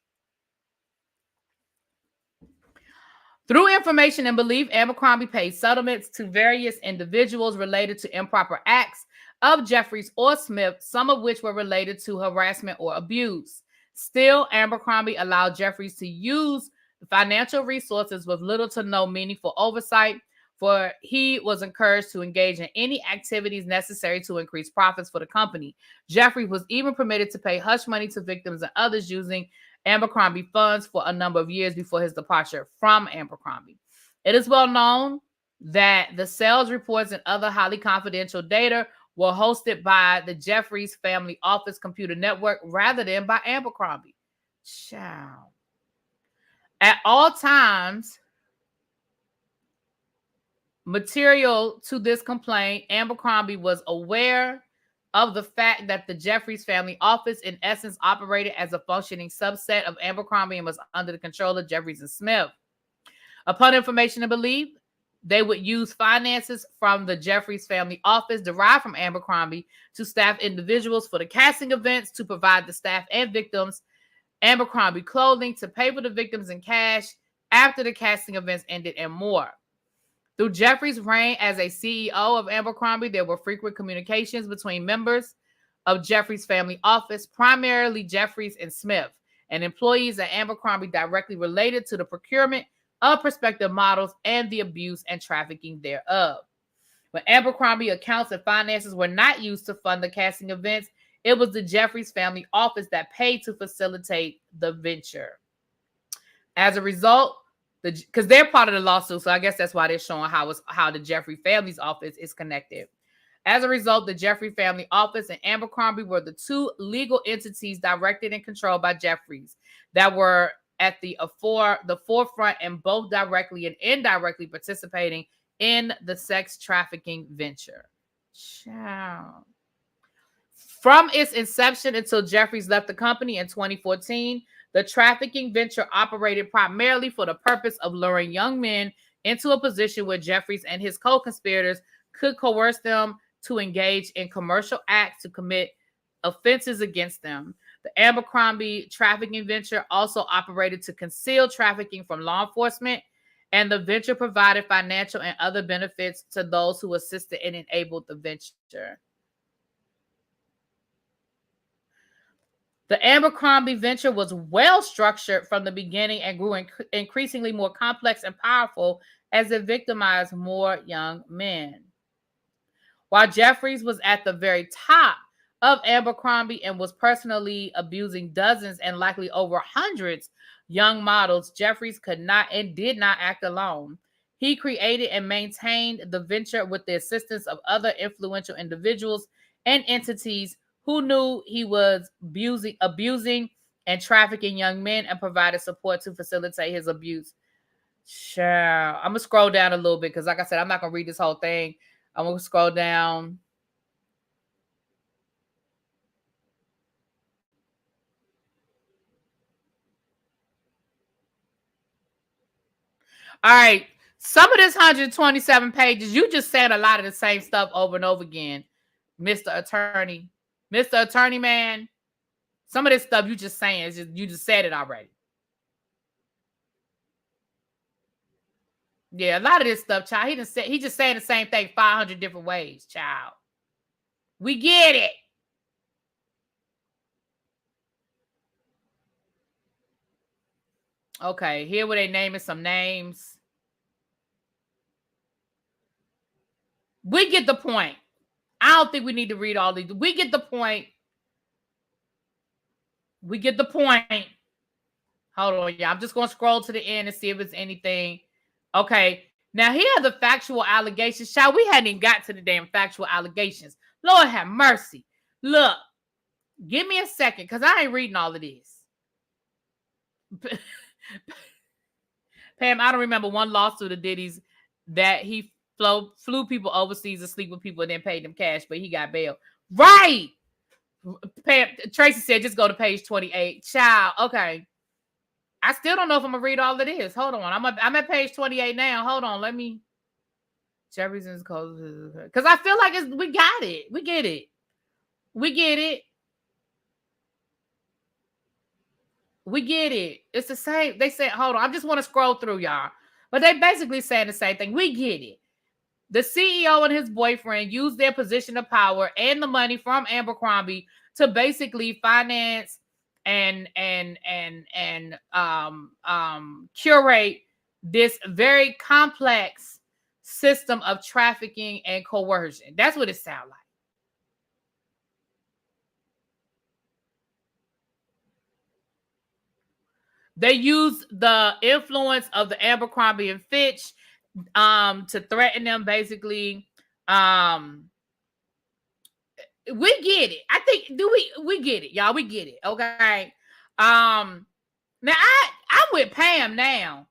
Through information and belief, Abercrombie paid settlements to various individuals related to improper acts of Jeffries or Smith, some of which were related to harassment or abuse. Still, Abercrombie allowed Jeffries to use the financial resources with little to no meaningful oversight, for he was encouraged to engage in any activities necessary to increase profits for the company. Jeffries was even permitted to pay hush money to victims and others using Abercrombie funds for a number of years before his departure from Abercrombie. It is well known that the sales reports and other highly confidential data were hosted by the Jeffries family office computer network rather than by Abercrombie. Ciao. At all times, material to this complaint, Abercrombie was aware of the fact that the Jeffries family office, in essence, operated as a functioning subset of Abercrombie and was under the control of Jeffries and Smith. Upon information and belief, they would use finances from the Jeffries family office derived from Abercrombie to staff individuals for the casting events, to provide the staff and victims Abercrombie clothing, to pay for the victims in cash after the casting events ended, and more. Through Jeffries' reign as a CEO of Abercrombie, there were frequent communications between members of Jeffries' family office, primarily Jeffries and Smith, and employees at Abercrombie directly related to the procurement of prospective models and the abuse and trafficking thereof. When Abercrombie accounts and finances were not used to fund the casting events, it was the Jeffries family office that paid to facilitate the venture. As a result, because they're part of the lawsuit, so I guess that's why they're showing how the Jeffrey family's office is connected. As a result, the Jeffrey family office and Abercrombie were the two legal entities directed and controlled by Jeffries that were at the forefront and both directly and indirectly participating in the sex trafficking venture. Ciao. From its inception until Jeffries left the company in 2014, the trafficking venture operated primarily for the purpose of luring young men into a position where Jeffries and his co-conspirators could coerce them to engage in commercial acts to commit offenses against them. The Abercrombie trafficking venture also operated to conceal trafficking from law enforcement, and the venture provided financial and other benefits to those who assisted and enabled the venture. The Abercrombie venture was well structured from the beginning and grew increasingly more complex and powerful as it victimized more young men. While Jeffries was at the very top of Abercrombie and was personally abusing dozens and likely over hundreds young models, Jeffries could not and did not act alone. He created and maintained the venture with the assistance of other influential individuals and entities who knew he was abusing and trafficking young men and provided support to facilitate his abuse. Sure. I'm going to scroll down a little bit because, like I said, I'm not going to read this whole thing. I'm going to scroll down. All right. Some of this 127 pages, you just said a lot of the same stuff over and over again, Mr. Attorney. Mr. Attorney Man, some of this stuff you just saying is you just said it already. Yeah, a lot of this stuff, child. He just saying the same thing 500 different ways, child. We get it. Okay, here where they naming some names. We get the point. I don't think we need to read all these. We get the point. We get the point. Hold on, yeah. I'm just going to scroll to the end and see if it's anything. Okay. Now, here are the factual allegations. Child, we hadn't even got to the damn factual allegations. Lord have mercy. Look, give me a second because I ain't reading all of this. Pam, I don't remember one lawsuit of Diddy's that he flew people overseas to sleep with people and then paid them cash, but he got bail. Right. Tracy said, just go to page 28. Child. Okay. I still don't know if I'm gonna read all of this. Hold on. I'm at page 28 now. Hold on. Let me. Jefferson's code. Because I feel like we got it. We get it. We get it. We get it. It's the same. They said, hold on. I just want to scroll through, y'all. But they basically saying the same thing. We get it. The CEO and his boyfriend used their position of power and the money from Abercrombie to basically finance and curate this very complex system of trafficking and coercion. That's what it sounds like. They used the influence of the Abercrombie and Fitch to threaten them, basically. We get it. I think we get it, y'all. We get it. Okay. Now I'm with Pam now.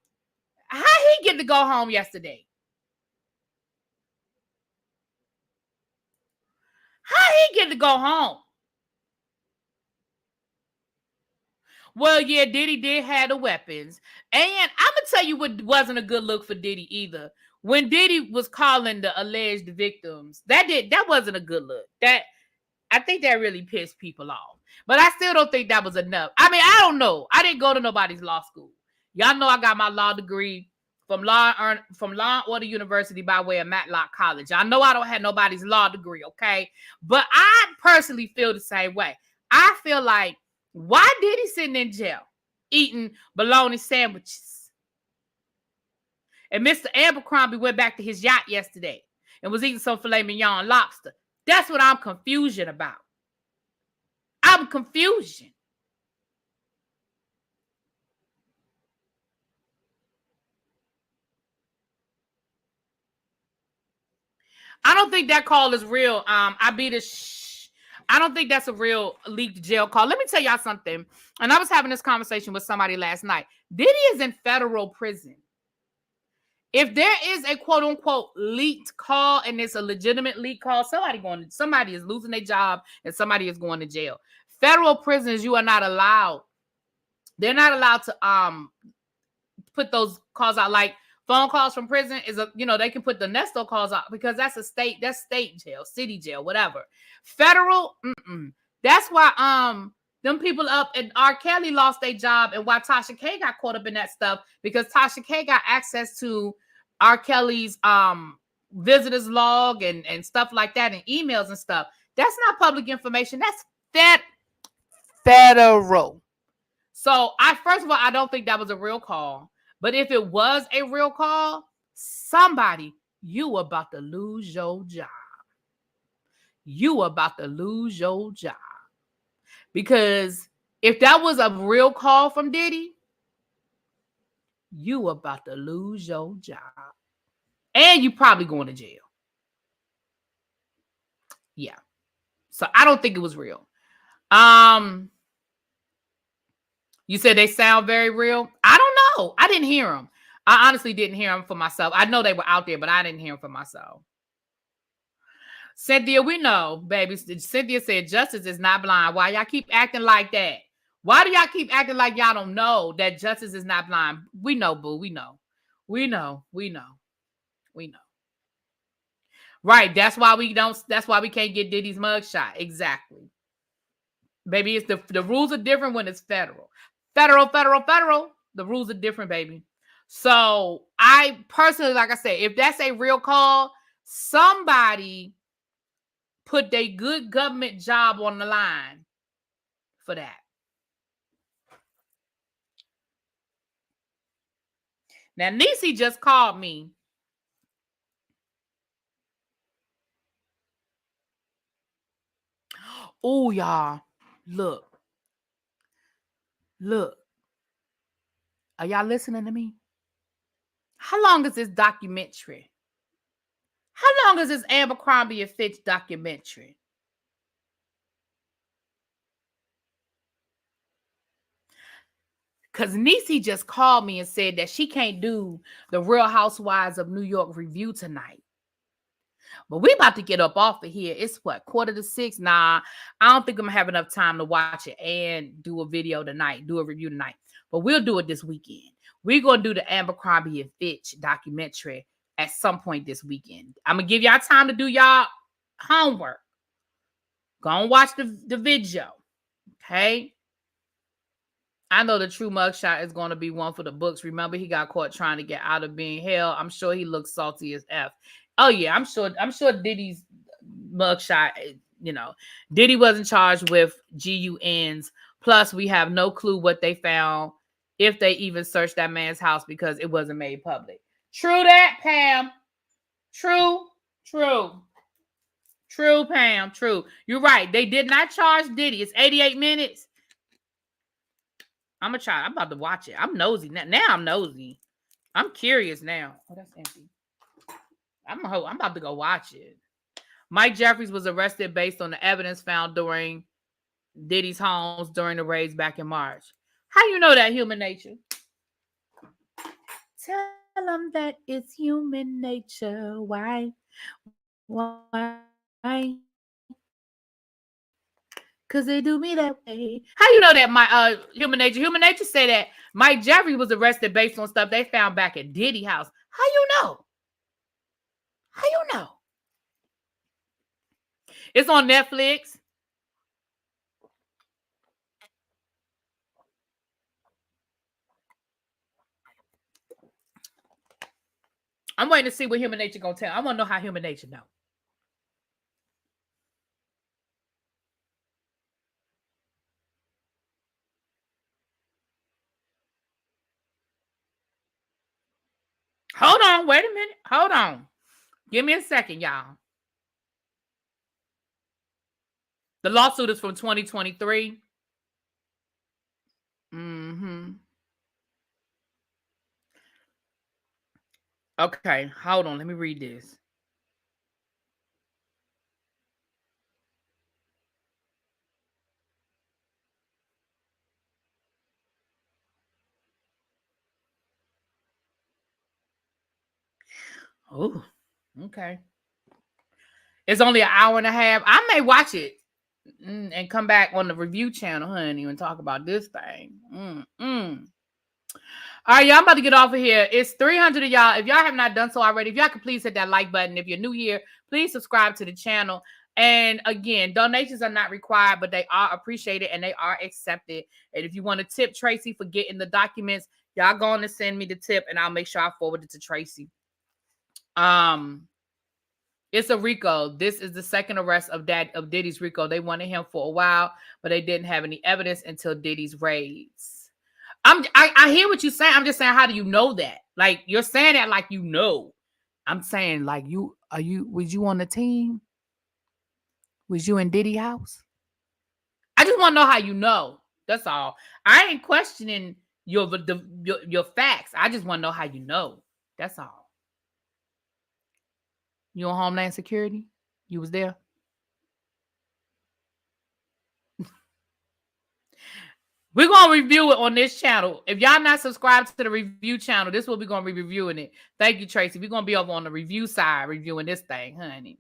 How he get to go home yesterday? How he get to go home? Well, yeah, Diddy did have the weapons. And I'm going to tell you what wasn't a good look for Diddy either. When Diddy was calling the alleged victims, that wasn't a good look. I think that really pissed people off. But I still don't think that was enough. I mean, I don't know. I didn't go to nobody's law school. Y'all know I got my law degree from Law and Order University by way of Matlock College. I know I don't have nobody's law degree, okay? But I personally feel the same way. I feel like, why did he sitting in jail eating bologna sandwiches? And Mr. Abercrombie went back to his yacht yesterday and was eating some filet mignon lobster. That's what I'm confusion about. I'm confusion. I don't think that call is real. I don't think that's a real leaked jail call. Let me tell y'all something. And I was having this conversation with somebody last night. Diddy is in federal prison. If there is a quote unquote leaked call and it's a legitimate leak call, somebody is losing their job and somebody is going to jail. Federal prisons, you are not allowed. They're not allowed to put those calls out. Like phone calls from prison they can put the Nesto calls out because that's state jail, city jail, whatever. Federal, that's why them people up and R. Kelly lost their job and why Tasha K got caught up in that stuff, because Tasha K got access to R. Kelly's visitors log and stuff like that and emails and stuff. That's not public information. That's federal. So first of all, I don't think that was a real call. But if it was a real call, somebody, you about to lose your job. You about to lose your job. Because if that was a real call from Diddy, you about to lose your job. And you probably going to jail. Yeah. So I don't think it was real. You said they sound very real? I don't know. I didn't hear them. I honestly didn't hear them for myself. I know they were out there, but I didn't hear them for myself. Cynthia, we know, baby. Cynthia said justice is not blind. Why y'all keep acting like that? Why do y'all keep acting like y'all don't know that justice is not blind? We know, boo. We know. We know. We know. We know. Right. That's why we can't get Diddy's mugshot. Exactly. Baby, it's the rules are different when it's federal. Federal. The rules are different, baby. So I personally, like I said, if that's a real call, somebody put their good government job on the line for that. Now, Niecy just called me. Oh, y'all. Look. Are y'all listening to me? How long is this documentary? How long is this Abercrombie and Fitch documentary? Because Niecy just called me and said that she can't do the Real Housewives of New York review tonight. But we about to get up off of here. It's what, 5:45? Nah, I don't think I'm gonna have enough time to watch it and do a video tonight, do a review tonight. But we'll do it this weekend. We're gonna do the Abercrombie and Fitch documentary at some point this weekend. I'm gonna give y'all time to do y'all homework. Go and watch the video. Okay. I know the true mugshot is going to be one for the books. Remember, he got caught trying to get out of being held. I'm sure he looks salty as F. Oh yeah, I'm sure Diddy's mugshot, Diddy wasn't charged with GUNs. Plus, we have no clue what they found, if they even searched that man's house, because it wasn't made public. True that, Pam. True, Pam. True. You're right. They did not charge Diddy. It's 88 minutes. I'm gonna try. I'm about to watch it. I'm nosy now. Now I'm nosy. I'm curious now. Oh, that's empty. I'm about to go watch it. Mike Jeffries was arrested based on the evidence found during Diddy's homes during the raids back in March. How you know that, Human Nature? Tell them that it's human nature. Why? Because they do me that way. How you know that, my Human Nature? Human Nature said that Mike Jeffries was arrested based on stuff they found back at Diddy house. How you know? How you know? It's on Netflix. I'm waiting to see what Human Nature gonna tell. I want to know how Human Nature know. Hold on. Wait a minute. Hold on. Give me a second, y'all. The lawsuit is from 2023. Okay, hold on. Let me read this. Oh, okay. It's only an hour and a half. I may watch it and come back on the review channel, honey, and talk about this thing. All right, y'all, I'm about to get off of here. It's 300 of y'all. If y'all have not done so already, if y'all could please hit that like button. If you're new here, please subscribe to the channel. And again, donations are not required, but they are appreciated and they are accepted. And if you want to tip Tracy for getting the documents, y'all go on and send me the tip and I'll make sure I forward it to Tracy. It's a RICO. This is the second arrest of Diddy's RICO. They wanted him for a while, but they didn't have any evidence until Diddy's raids. I hear what you're saying. I'm just saying, how do you know that? Like, you're saying that like you know. I'm saying, like, was you on the team? Was you in Diddy house? I just want to know how you know. That's all. I ain't questioning your facts. I just want to know how you know. That's all. You on Homeland Security? You was there? We're going to review it on this channel. If y'all not subscribed to the review channel, this is what we're going to be reviewing it. Thank you, Tracy. We're going to be over on the review side reviewing this thing, honey.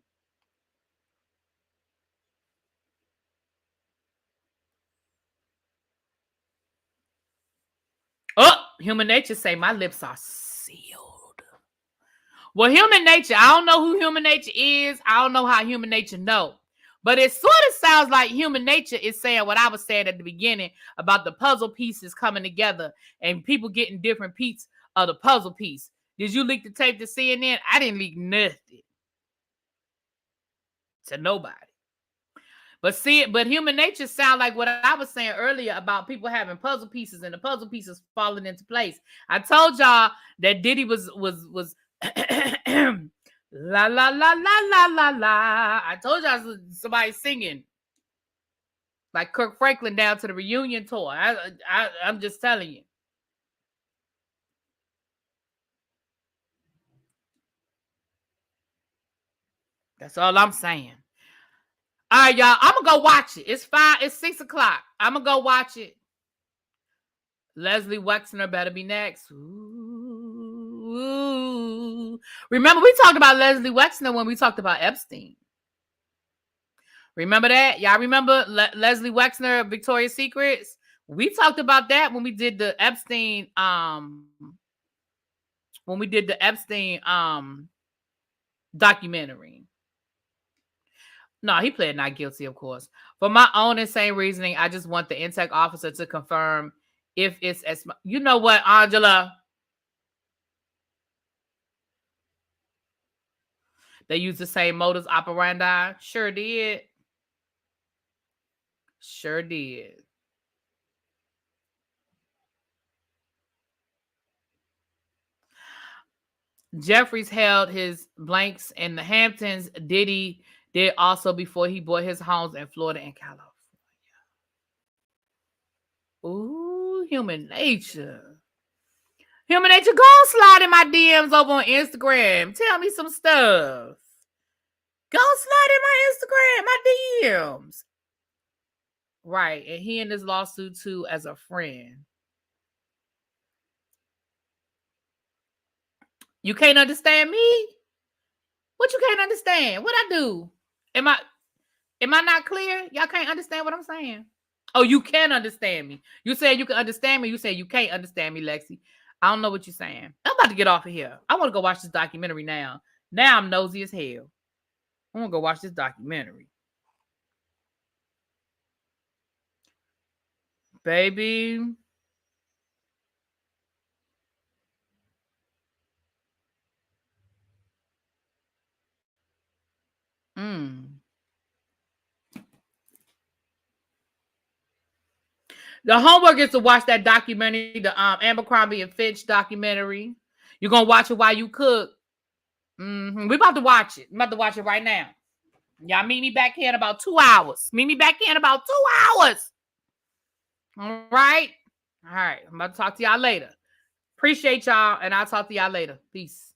Oh, Human Nature say my lips are sealed. Well, Human Nature, I don't know who Human Nature is. I don't know how Human Nature know. But it sort of sounds like Human Nature is saying what I was saying at the beginning about the puzzle pieces coming together and people getting different pieces of the puzzle piece. Did you leak the tape to CNN? I didn't leak nothing to nobody. But Human Nature sound like what I was saying earlier about people having puzzle pieces and the puzzle pieces falling into place. I told y'all that Diddy was la la la la la la la. I told y'all somebody singing like Kirk Franklin down to the reunion tour. I'm just telling you. That's all I'm saying. All right, y'all. I'm gonna go watch it. It's 6 o'clock. I'm gonna go watch it. Leslie Wexner better be next. Ooh. too. Remember, we talked about Leslie Wexner when we talked about Epstein. Remember that? Y'all remember Leslie Wexner of Victoria's Secrets? We talked about that when we did the Epstein, documentary. No, he pled not guilty, of course. For my own insane reasoning, I just want the intake officer to confirm if it's as... You know what, Angela? They use the same modus operandi. Sure did. Sure did. Jeffries held his blanks in the Hamptons. Diddy did also before he bought his homes in Florida and California. Ooh, human nature. Human nature, go slide in my DMs over on Instagram. Tell me some stuff. Go slide in my Instagram, my DMs. Right, and he in this lawsuit too as a friend. You can't understand me? What you can't understand? What I do? Am I not clear? Y'all can't understand what I'm saying. Oh, you can understand me. You said you can understand me. You said you can't understand me, Lexi. I don't know what you're saying. I'm about to get off of here. I want to go watch this documentary now. Now I'm nosy as hell. I want to go watch this documentary. Baby. The homework is to watch that documentary, the Abercrombie and Fitch documentary. You're going to watch it while you cook. We're about to watch it. I'm about to watch it right now. Y'all meet me back here in about 2 hours. Meet me back here in about 2 hours. All right? All right. I'm about to talk to y'all later. Appreciate y'all, and I'll talk to y'all later. Peace.